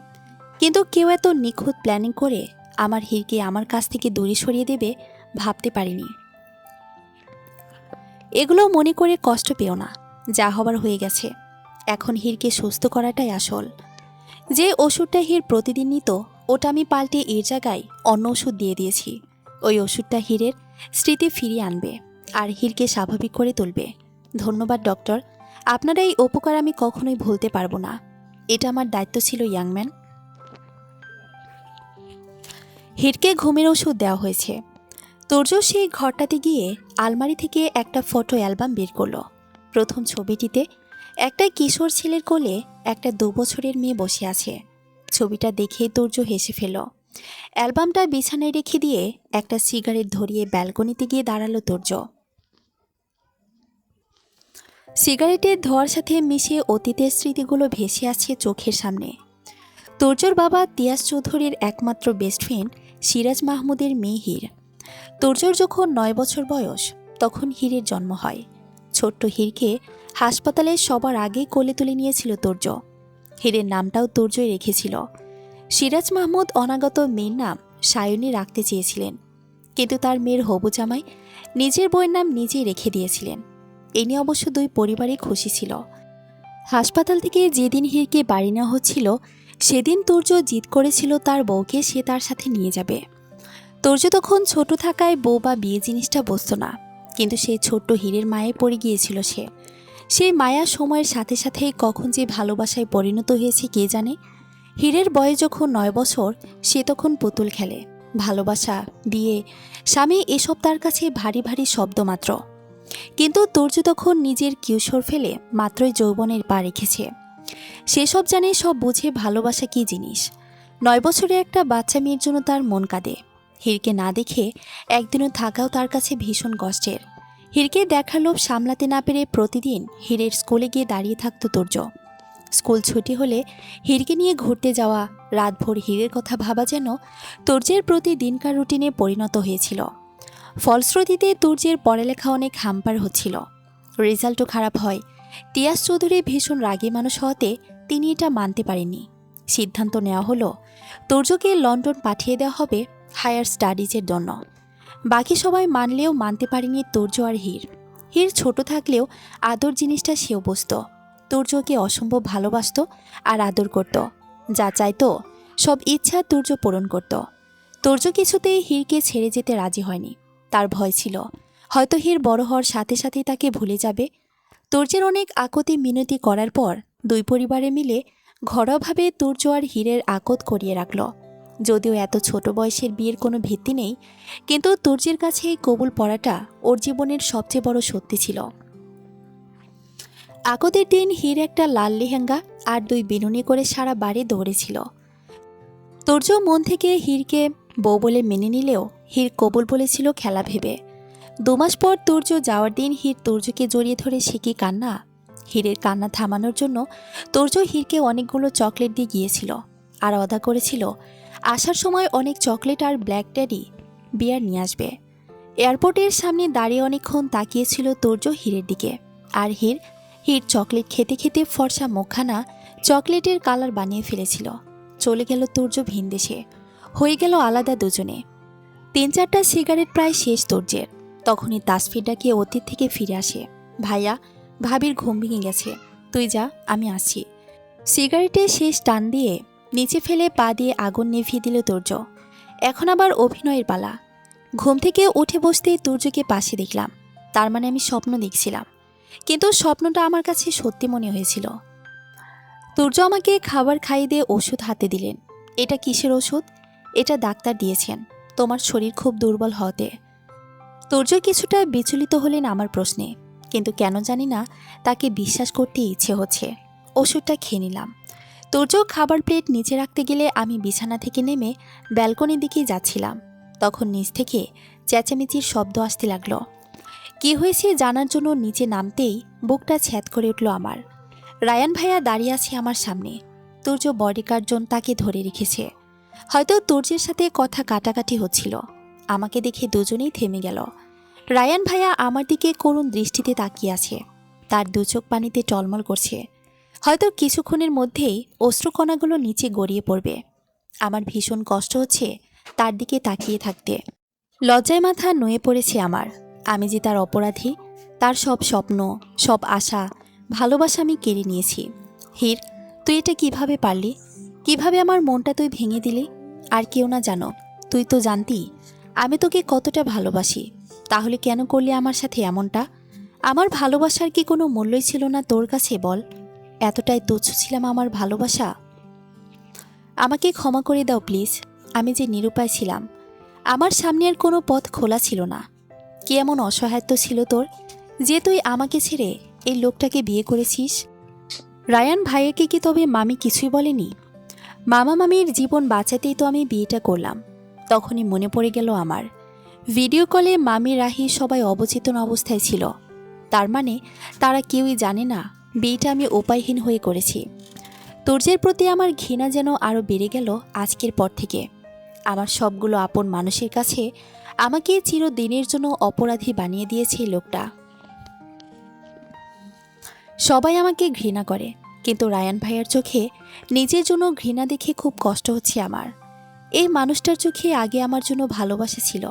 কিন্তু কেউ এত নিখুঁত প্ল্যানিং করে আমার হীরকে আমার কাছ থেকে দূরে সরিয়ে দেবে ভাবতে পারিনি। এগুলো মনে করে কষ্ট পেও না। যা হবার হয়ে গেছে, এখন হিরকে সুস্থ করাটাই আসল। যে ওষুধটা হির প্রতিদিন নিত, ওটা আমি পাল্টে এর জায়গায় অন্য ওষুধ দিয়ে দিয়েছি। ওই ওষুধটা হিরের স্মৃতি ফিরিয়ে আনবে আর হিরকে স্বাভাবিক করে তুলবে। ধন্যবাদ ডক্টর, আপনার এই উপকার আমি কখনোই ভুলতে পারবো না। এটা আমার দায়িত্ব ছিল ইয়াংম্যান। হিরকে ঘুমের ওষুধ দেওয়া হয়েছে। তোর্য সেই ঘরটাতে গিয়ে আলমারি থেকে একটা ফটো অ্যালবাম বের করলো। প্রথম ছবিটিতে একটা কিশোর ছেলের কোলে একটা 2 বছরের মেয়ে বসে আছে। ছবিটা দেখে তোর্য হেসে ফেল। অ্যালবামটা বিছানায় রেখে দিয়ে একটা সিগারেট ধরিয়ে ব্যালকনিতে গিয়ে দাঁড়ালো তোর্য। সিগারেটের ধোঁয়ার সাথে মিশিয়ে অতীতের স্মৃতিগুলো ভেসে আছে চোখের সামনে। তোর্যর বাবা তিয়াস চৌধুরীর একমাত্র বেস্ট ফ্রেন্ড সিরাজ মাহমুদের মেয়ে হির। তোর্যর যখন 9 বছর বয়স, তখন হীরের জন্ম হয়। ছোট্ট হীরকে হাসপাতালে সবার আগে কোলে তুলে নিয়েছিল তোর্য। হীরের নামটাও তোর্যই রেখেছিল। সিরাজ মাহমুদ অনাগত মেয়ের নাম সায়নী রাখতে চেয়েছিলেন, কিন্তু তার মেয়ের হবু জামাই নিজের বইয়ের নাম নিজেই রেখে দিয়েছিলেন। এ নিয়ে অবশ্য দুই পরিবারই খুশি ছিল। হাসপাতাল থেকে যেদিন হীরকে বাড়ি নেওয়া হচ্ছিল, সেদিন তোর্য জিদ করেছিল তার বউকে সে তার সাথে নিয়ে যাবে। তোর্য তখন ছোট থাকায় বউ বা বিয়ে জিনিসটা বসত না, কিন্তু সেই ছোট্ট হীরের মায়ে পড়ে গিয়েছিল সে। সেই মায়া সময়ের সাথে সাথে কখন যে ভালোবাসায় পরিণত হয়েছে কে জানে। হীরের বয়স যখন 9 বছর, সে তখন পুতুল খেলে। ভালোবাসা, বিয়ে, স্বামী এসব তার কাছে ভারী ভারী শব্দ মাত্র। কিন্তু তোর্য তখন নিজের কিশোর ফেলে মাত্রই যৌবনের পা রেখেছে। সেসব জানে, সব বুঝে ভালোবাসা কী জিনিস। 9 বছরের একটা বাচ্চা মেয়ের জন্য তার মন কাঁদে। হীরকে না দেখে একদিনও থাকাও তার কাছে ভীষণ কষ্টের। হীরকে দেখার লোভ সামলাতে না পেরে প্রতিদিন হীরের স্কুলে গিয়ে দাঁড়িয়ে থাকত তোর্য। স্কুল ছুটি হলে হীরকে নিয়ে ঘুরতে যাওয়া, রাতভর হীরের কথা ভাবা যেন তোর্যের প্রতি দিনকার রুটিনে পরিণত হয়েছিল। ফলশ্রুতিতে তোর্যের পড়ালেখা অনেক হাম্পার হচ্ছিল। রেজাল্টও খারাপ হয়। তিয়াস চৌধুরী ভীষণ রাগী মানুষ হওয়াতে তিনি এটা মানতে পারেননি। সিদ্ধান্ত নেওয়া হলো তোর্যকে লন্ডন পাঠিয়ে দেওয়া হবে হায়ার স্টাডিজের জন্য। বাকি সবাই মানলেও মানতে পারেনি তোর্য আর হীর। হীর ছোট থাকলেও আদর জিনিসটা সেও বুঝত। তোর্যকে অসম্ভব ভালোবাসত আর আদর করত। যা চাইতো সব ইচ্ছা তোর্য পূরণ করত। তোর্য কিছুতেই হীরকে ছেড়ে যেতে রাজি হয়নি। তার ভয় ছিল হয়তো হীর বড় হওয়ার সাথে সাথেই তাকে ভুলে যাবে। তোর্যের অনেক আকতি মিনতি করার পর দুই পরিবারে মিলে ঘরোয়াভাবে তোর্য আর হীরের আকত করিয়ে রাখল। যদিও এত ছোট বয়সের বিয়ের কোনো ভিত্তি নেই, কিন্তু তোর্যের কাছে এই কবুল পড়াটা ওর জীবনের সবচেয়ে বড় সত্যি ছিল। আকদের দিন হীর একটা লাল লেহেঙ্গা আর 2 বিনুনি করে সারা বাড়ি দৌড়েছিল। তোর্য মন থেকে হীরকে বউ বলে মেনে নিলেও হীর কবুল বলেছিল খেলা ভেবে। 2 মাস পর তোর্য যাওয়ার দিন হীর তোর্যকে জড়িয়ে ধরে সে কি কান্না! হীরের কান্না থামানোর জন্য তোর্য হীরকে অনেকগুলো চকলেট দিয়ে গিয়েছিল আর ওয়াদা করেছিল আসার সময় অনেক চকলেট আর ব্ল্যাক ড্যাডি বিয়ার নিয়ে আসবে। এয়ারপোর্টের সামনে দাঁড়িয়ে অনেকক্ষণ তাকিয়েছিল তোর্য হীরের দিকে। আর হীর চকলেট খেতে খেতে ফর্সা মুখখানা চকলেটের কালার বানিয়ে ফেলেছিল। চলে গেল তোর্য ভিন দেশে। হয়ে গেল আলাদা দুজনে। 3-4টা সিগারেট প্রায় শেষ তোর্যের। তখনই তাসফির ডাকে অতীত থেকে ফিরে আসে। ভাইয়া, ভাবির ঘুম ভেঙে গেছে, তুই যা, আমি আসছি। সিগারেটের শেষ টান দিয়ে নিচে ফেলে পা দিয়ে আগুন নিভিয়ে দিল তোর্য। এখন আবার অভিনয়ের পালা। ঘুম থেকে উঠে বসতেই তোর্যকে পাশে দেখলাম। তার মানে আমি স্বপ্ন দেখছিলাম, কিন্তু স্বপ্নটা আমার কাছে সত্যি মনে হয়েছিল। তোর্য আমাকে খাবার খাইয়ে দিয়ে ওষুধ হাতে দিলেন। এটা কিসের ওষুধ? এটা ডাক্তার দিয়েছেন, তোমার শরীর খুব দুর্বল হতে। তোর্য কিছুটা বিচলিত হলেন আমার প্রশ্নে, কিন্তু কেন জানি না তাকে বিশ্বাস করতে ইচ্ছে হচ্ছে। ওষুধটা খেয়ে নিলাম। তোর্য খাবার প্লেট নিচে রাখতে গেলে আমি বিছানা থেকে নেমে ব্যালকনির দিকেই যাচ্ছিলাম। তখন নিচ থেকে চেঁচামেচির শব্দ আসতে লাগলো। কি হয়েছে জানার জন্য নিচে নামতেই বুকটা ছ্যাদ করে উঠল আমার। রায়ান ভাইয়া দাঁড়িয়ে আছে আমার সামনে। তোর্য বডিগার্ড জন তাকে ধরে রেখেছে। হয়তো তোর্যের সাথে কথা কাটাকাটি হচ্ছিল। আমাকে দেখে দুজনেই থেমে গেল। রায়ান ভাইয়া আমার দিকে করুণ দৃষ্টিতে তাকিয়ে আছে। তার 2 চোখ পানিতে টলমল করছে। হয়তো কিছুক্ষণের মধ্যেই অশ্রুকণাগুলো নিচে গড়িয়ে পড়বে। আমার ভীষণ কষ্ট হচ্ছে তার দিকে তাকিয়ে থাকতে। লজ্জায় মাথা নুয়ে পড়েছে আমার। আমি যে তার অপরাধী। তার সব স্বপ্ন, সব আশা ভালোবাসা আমি কেড়ে নিয়েছি। হীর, তুই এটা কিভাবে পারলি? কিভাবে আমার মনটা তুই ভেঙে দিলি? আর কেউ না জানো, তুই তো জানতি আমি তোকে কতটা ভালোবাসি। তাহলে কেন করলি আমার সাথে এমনটা? আমার ভালোবাসার কি কোনো মূল্যই ছিল না তোর কাছে বল? এতটাই তুচ্ছ ছিলাম আমার ভালোবাসা? আমাকে ক্ষমা করে দাও প্লিজ। আমি যে নিরুপায় ছিলাম, আমার সামনে আর কোনো পথ খোলা ছিল না। কি এমন অসহায়ত্ব ছিল তোর যে তুই আমাকে ছেড়ে এই লোকটাকে বিয়ে করেছিস? রায়ান ভাইয়াকে কি তবে মামি কিছুই বলেনি? মামা মামির জীবন বাঁচাতেই তো আমি বিয়েটা করলাম। তখনই মনে পড়ে গেল আমার ভিডিও কলে মামি, রাহি সবাই অবচেতন অবস্থায় ছিল। তার মানে তারা কেউই জানে না বিয়েটা আমি উপায়হীন হয়ে করেছি। তুর্যের প্রতি আমার ঘৃণা যেন আরও বেড়ে গেল আজকের পর থেকে। আমার সবগুলো আপন মানুষের কাছে আমাকে চিরদিনের জন্য অপরাধী বানিয়ে দিয়েছে এই লোকটা। সবাই আমাকে ঘৃণা করে, কিন্তু রায়ান ভাইয়ার চোখে নিজের জন্য ঘৃণা দেখে খুব কষ্ট হচ্ছে আমার। এই মানুষটার চোখে আগে আমার জন্য ভালোবাসা ছিল।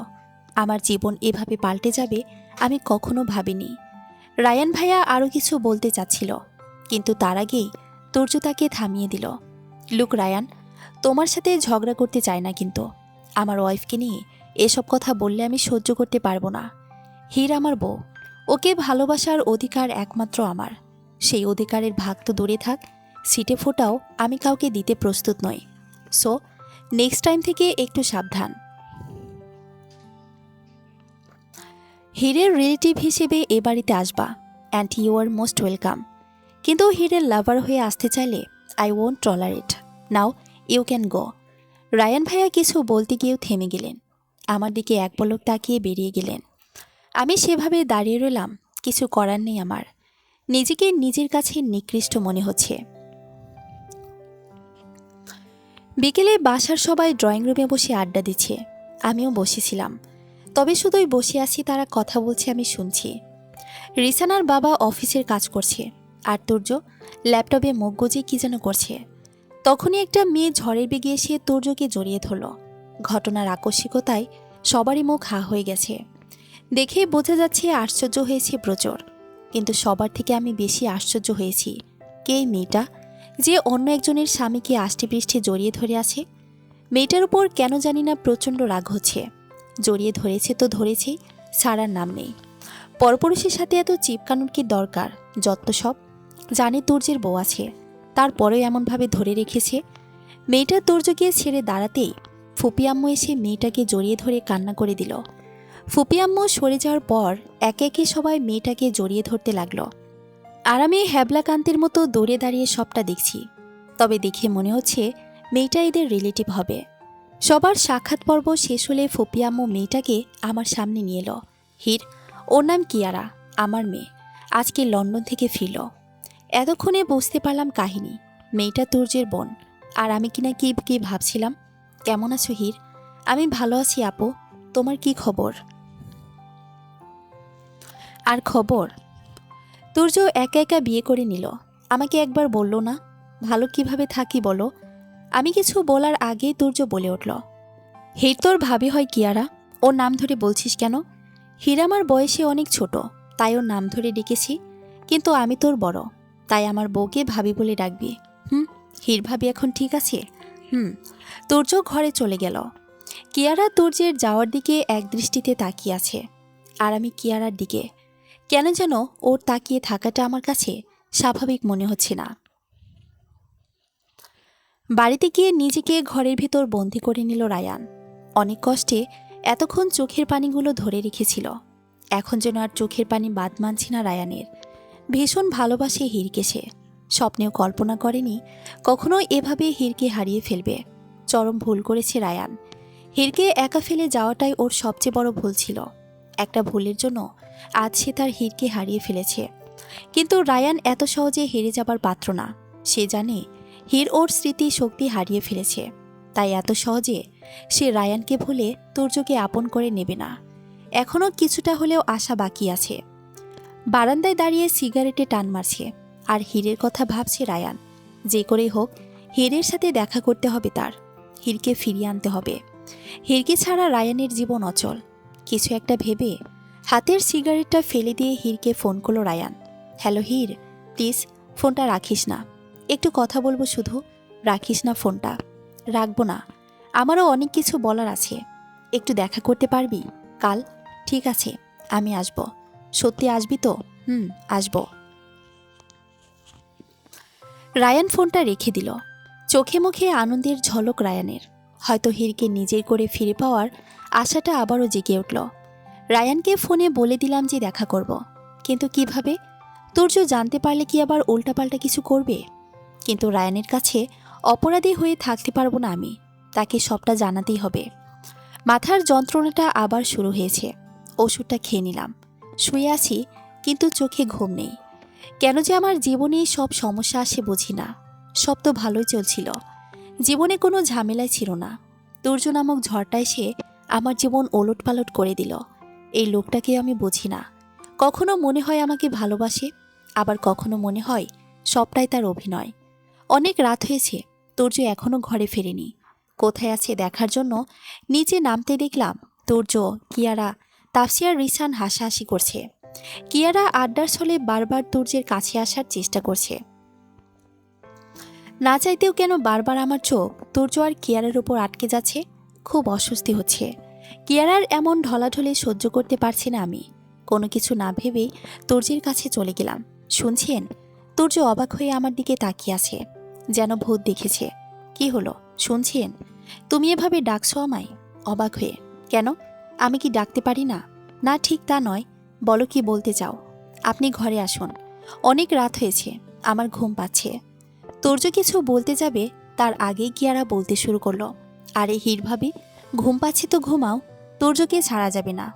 আমার জীবন এভাবে পাল্টে যাবে আমি কখনো ভাবিনি। রায়ান ভাইয়া আরও কিছু বলতে চাচ্ছিল, কিন্তু তার আগেই তুর্য তাকে থামিয়ে দিল। লুক রায়ান, তোমার সাথে ঝগড়া করতে চাই না, কিন্তু আমার ওয়াইফকে নিয়ে এসব কথা বললে আমি সহ্য করতে পারবো না। হীর আমার বউ, ওকে ভালোবাসার অধিকার একমাত্র আমার। সেই অধিকারের ভাগ তো দূরে থাক, সিটে ফোটাও আমি কাউকে দিতে প্রস্তুত নই। সো নেক্সট টাইম থেকে একটু সাবধান। হীরের রিলেটিভ হিসেবে এ বাড়িতে আসবা, and you are most welcome. কিন্তু হীরের লাভার হয়ে আসতে চাইলে I won't tolerate. Now you can go. Rayan ভাইয়া কিছু বলতে গিয়েও থেমে গেলেন। আমার দিকে এক পলক তাকিয়ে বেরিয়ে গেলেন। আমি সেভাবে দাঁড়িয়ে রইলাম। কিছু করার নেই আমার। নিজেকে নিজের কাছে নিকৃষ্ট মনে হচ্ছে। বিকেলে বাসার সবাই ড্রয়িং রুমে বসে আড্ডা দিচ্ছে। আমিও বসেছিলাম, তবে শুধুই বসে আছি, তারা কথা বলছে আমি শুনছি। রিসানার বাবা অফিসের কাজ করছে, আর তুর্য ল্যাপটপে মুখ গুজে কি যেন করছে। তখনই একটা মেয়ে ঝড়ের বেগে এসে তুর্যকে জড়িয়ে ধরল। ঘটনার আকস্মিকতায় সবারই মুখ হা হয়ে গেছে। দেখে বোঝা যাচ্ছে আশ্চর্য হয়েছে প্রচুর, কিন্তু সবার থেকে আমি বেশি আশ্চর্য হয়েছি কে এই মেয়েটা যে অন্য একজনের স্বামীকে আষ্টেপৃষ্ঠে জড়িয়ে ধরে আছে। মেয়েটার উপর কেন জানি না প্রচণ্ড রাগ হচ্ছে। জড়িয়ে ধরেছে তো ধরেছেই, ছাড়ার নাম নেই। পরপুরুষের সাথে এত চিপকানোর কি দরকার? যত সব জানে তুর্যের বউ আছে, তারপরেও এমনভাবে ধরে রেখেছে। মেয়েটা তুর্যকে ছেড়ে দাঁড়াতেই ফুপি আম্মু এসে মেয়েটাকে জড়িয়ে ধরে কান্না করে দিল। ফুপি আম্মু সরে যাওয়ার পর একে একে সবাই মেয়েটাকে জড়িয়ে ধরতে লাগলো। আর আমি হ্যাবলাকান্তের মতো দৌড়ে দাঁড়িয়ে সবটা দেখছি। তবে দেখে মনে হচ্ছে মেয়েটা এদের রিলেটিভ হবে। সবার সাক্ষাৎ পর্ব শেষ হলে ফুপি আম্মু মেয়েটাকে আমার সামনে নিয়ে এলো। হীর, ওর নাম কিয়ারা, আমার মেয়ে, আজকে লন্ডন থেকে ফিরল। এতক্ষণে বুঝতে পারলাম কাহিনী, মেয়েটা তুর্যের বোন। আর আমি কিনা কি কি ভাবছিলাম। কেমন আছো হীর? আমি ভালো আছি আপু, তোমার কি খবর? আর খবর? তুর্য একা একা বিয়ে করে নিল, আমাকে একবার বলল না ভালো কিভাবে থাকি বলো। আমি কিছু বলার আগেই তুর্য বলে উঠল, হীর তোর ভাবি হয় কিয়ারা, ওর নাম ধরে বলছিস কেন? হীর আমার বয়সে অনেক ছোট, তাই ওর নাম ধরে ডেকেছি। কিন্তু আমি তোর বড়, তাই আমার বউকে ভাবি বলে ডাকবি। হীর ভাবি এখন ঠিক আছে? তুর্য ঘরে চলে গেল। কিয়ারা তুর্যের যাওয়ার দিকে এক দৃষ্টিতে তাকিয়ে আছে, আর আমি কিয়ারার দিকে। কেন যেন ওর তাকিয়ে থাকাটা আমার কাছে স্বাভাবিক মনে হচ্ছে না। বাড়িতে গিয়ে নিজেকে ঘরের ভেতর বন্দি করে নিল রায়ান। অনেক কষ্টে এতক্ষণ চোখের পানিগুলো ধরে রেখেছিল, এখন যেন আর চোখের পানি বাদ মানছে না রায়ানের। ভীষণ ভালোবাসে হীরকে সে, স্বপ্নেও কল্পনা করেনি কখনো এভাবে হীরকে হারিয়ে ফেলবে। চরম ভুল করেছে রায়ান। হীরকে একা ফেলে যাওয়াটাই ওর সবচেয়ে বড় ভুল ছিল। একটা ভুলের জন্য আজ সে তার হীরকে হারিয়ে ফেলেছে। কিন্তু রায়ান এত সহজে হেরে যাবার পাত্র না। সে জানে হীর ওর স্মৃতি শক্তি হারিয়ে ফেলেছে, তাই এত সহজে সে রায়ানকে ভুলে তুর্যকে আপন করে নেবে না। এখনও কিছুটা হলেও আশা বাকি আছে। বারান্দায় দাঁড়িয়ে সিগারেটে টান মারছে, আর হীরের কথা ভাবছে রায়ান। যে করেই হোক হীরের সাথে দেখা করতে হবে তার, হীরকে ফিরিয়ে আনতে হবে। হীরকে ছাড়া রায়ানের জীবন অচল। কিছু একটা ভেবে হাতের সিগারেটটা ফেলে দিয়ে হীরকে ফোন করলো রায়ান। হ্যালো হীর, প্লিজ ফোনটা রাখিস না, একটু কথা বলবো শুধু, রাখিস না ফোনটা। রাখবো না, আমারও অনেক কিছু বলার আছে। একটু দেখা করতে পারবি কাল? ঠিক আছে, আমি আসব। সত্যি আসবি তো? আসব। রায়ান ফোনটা রেখে দিল। চোখে মুখে আনন্দের ঝলক রায়ানের। হয়তো হিরকে নিজের করে ফিরে পাওয়ার আশাটা আবারও জেগে উঠল। রায়ানকে ফোনে বলে দিলাম যে দেখা করব, কিন্তু কিভাবে? তুর্য জানতে পারলে কি আবার উল্টাপাল্টা কিছু করবে? কিন্তু রায়ানের কাছে অপরাধী হয়ে থাকতে পারবো না আমি, তাকে সবটা জানাতেই হবে। মাথার যন্ত্রণাটা আবার শুরু হয়েছে। ওষুধটা খেয়ে নিলাম। শুয়ে আছি, কিন্তু চোখে ঘুম নেই। কেন যে আমার জীবনে সব সমস্যা আসে বুঝি না। সব তো ভালোই চলছিল, জীবনে কোনো ঝামেলাই ছিল না। তুর্য নামক ঝড়টা এসে আমার জীবন ওলটপালট করে দিল। এই লোকটাকে আমি বুঝি না। কখনো মনে হয় আমাকে ভালোবাসে, আবার কখনো মনে হয় সবটাই তার অভিনয়। অনেক রাত হয়েছে, তুর্য এখনো ঘরে ফেরেনি। কোথায় আছে দেখার জন্য নিচে নামতে দেখলাম তুর্য, কিয়ারা, তাফসিয়ার, রিসান হাসাহাসি করছে। কিয়ারা আড্ডার ছলে বারবার তুর্যের কাছে আসার চেষ্টা করছে। না চাইতেও কেন বারবার আমার চোখ তুর্য আর কিয়ারার উপর আটকে যাচ্ছে। খুব অস্বস্তি হচ্ছে। কিয়ারার এমন ঢলাঢলি সহ্য করতে পারছি না আমি। কোনো কিছু না ভেবেই তুর্যের কাছে চলে গেলাম। শুনছেন? তুর্য অবাক হয়ে আমার দিকে তাকিয়ে আছে, যেন ভূত দেখেছে। কি হলো, শুনছেন? তুমি এভাবে ডাকছো আমায়? অবাক হয়ে। কেন, আমি কি ডাকতে পারি না? না, ঠিক তা নয়। বলো কি বলতে চাও। আপনি ঘরে আসুন, অনেক রাত হয়েছে, আমার ঘুম পাচ্ছে। তুর্য কিছু বলতে যাবে তার আগেই কিয়ারা বলতে শুরু করলো, আরে হির ভাবি, ঘুম পাচ্ছে তো ঘুমাও, তুর্যকে ছাড়া যাবে না।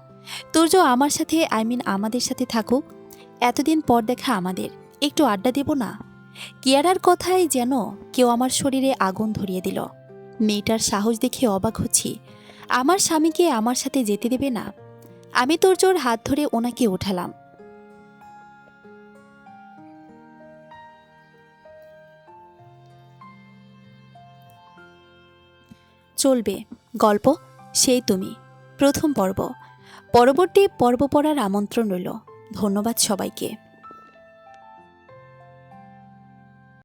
তুর্য আমার সাথে, আমাদের সাথে থাকুক। এতদিন পর দেখা আমাদের, একটু আড্ডা দেব না? কিয়ারার কথায় যেন কেউ আমার শরীরে আগুন ধরিয়ে দিল। মেয়েটার সাহস দেখে অবাক হচ্ছি। আমার স্বামীকে আমার সাথে যেতে দেবে না? আমি তুর্যর হাত ধরে ওনাকে উঠালাম। চলবে গল্প সেই তুমি, প্রথম পর্ব। পরবর্তী পর্ব পড়ার আমন্ত্রণ রইল। ধন্যবাদ সবাইকে।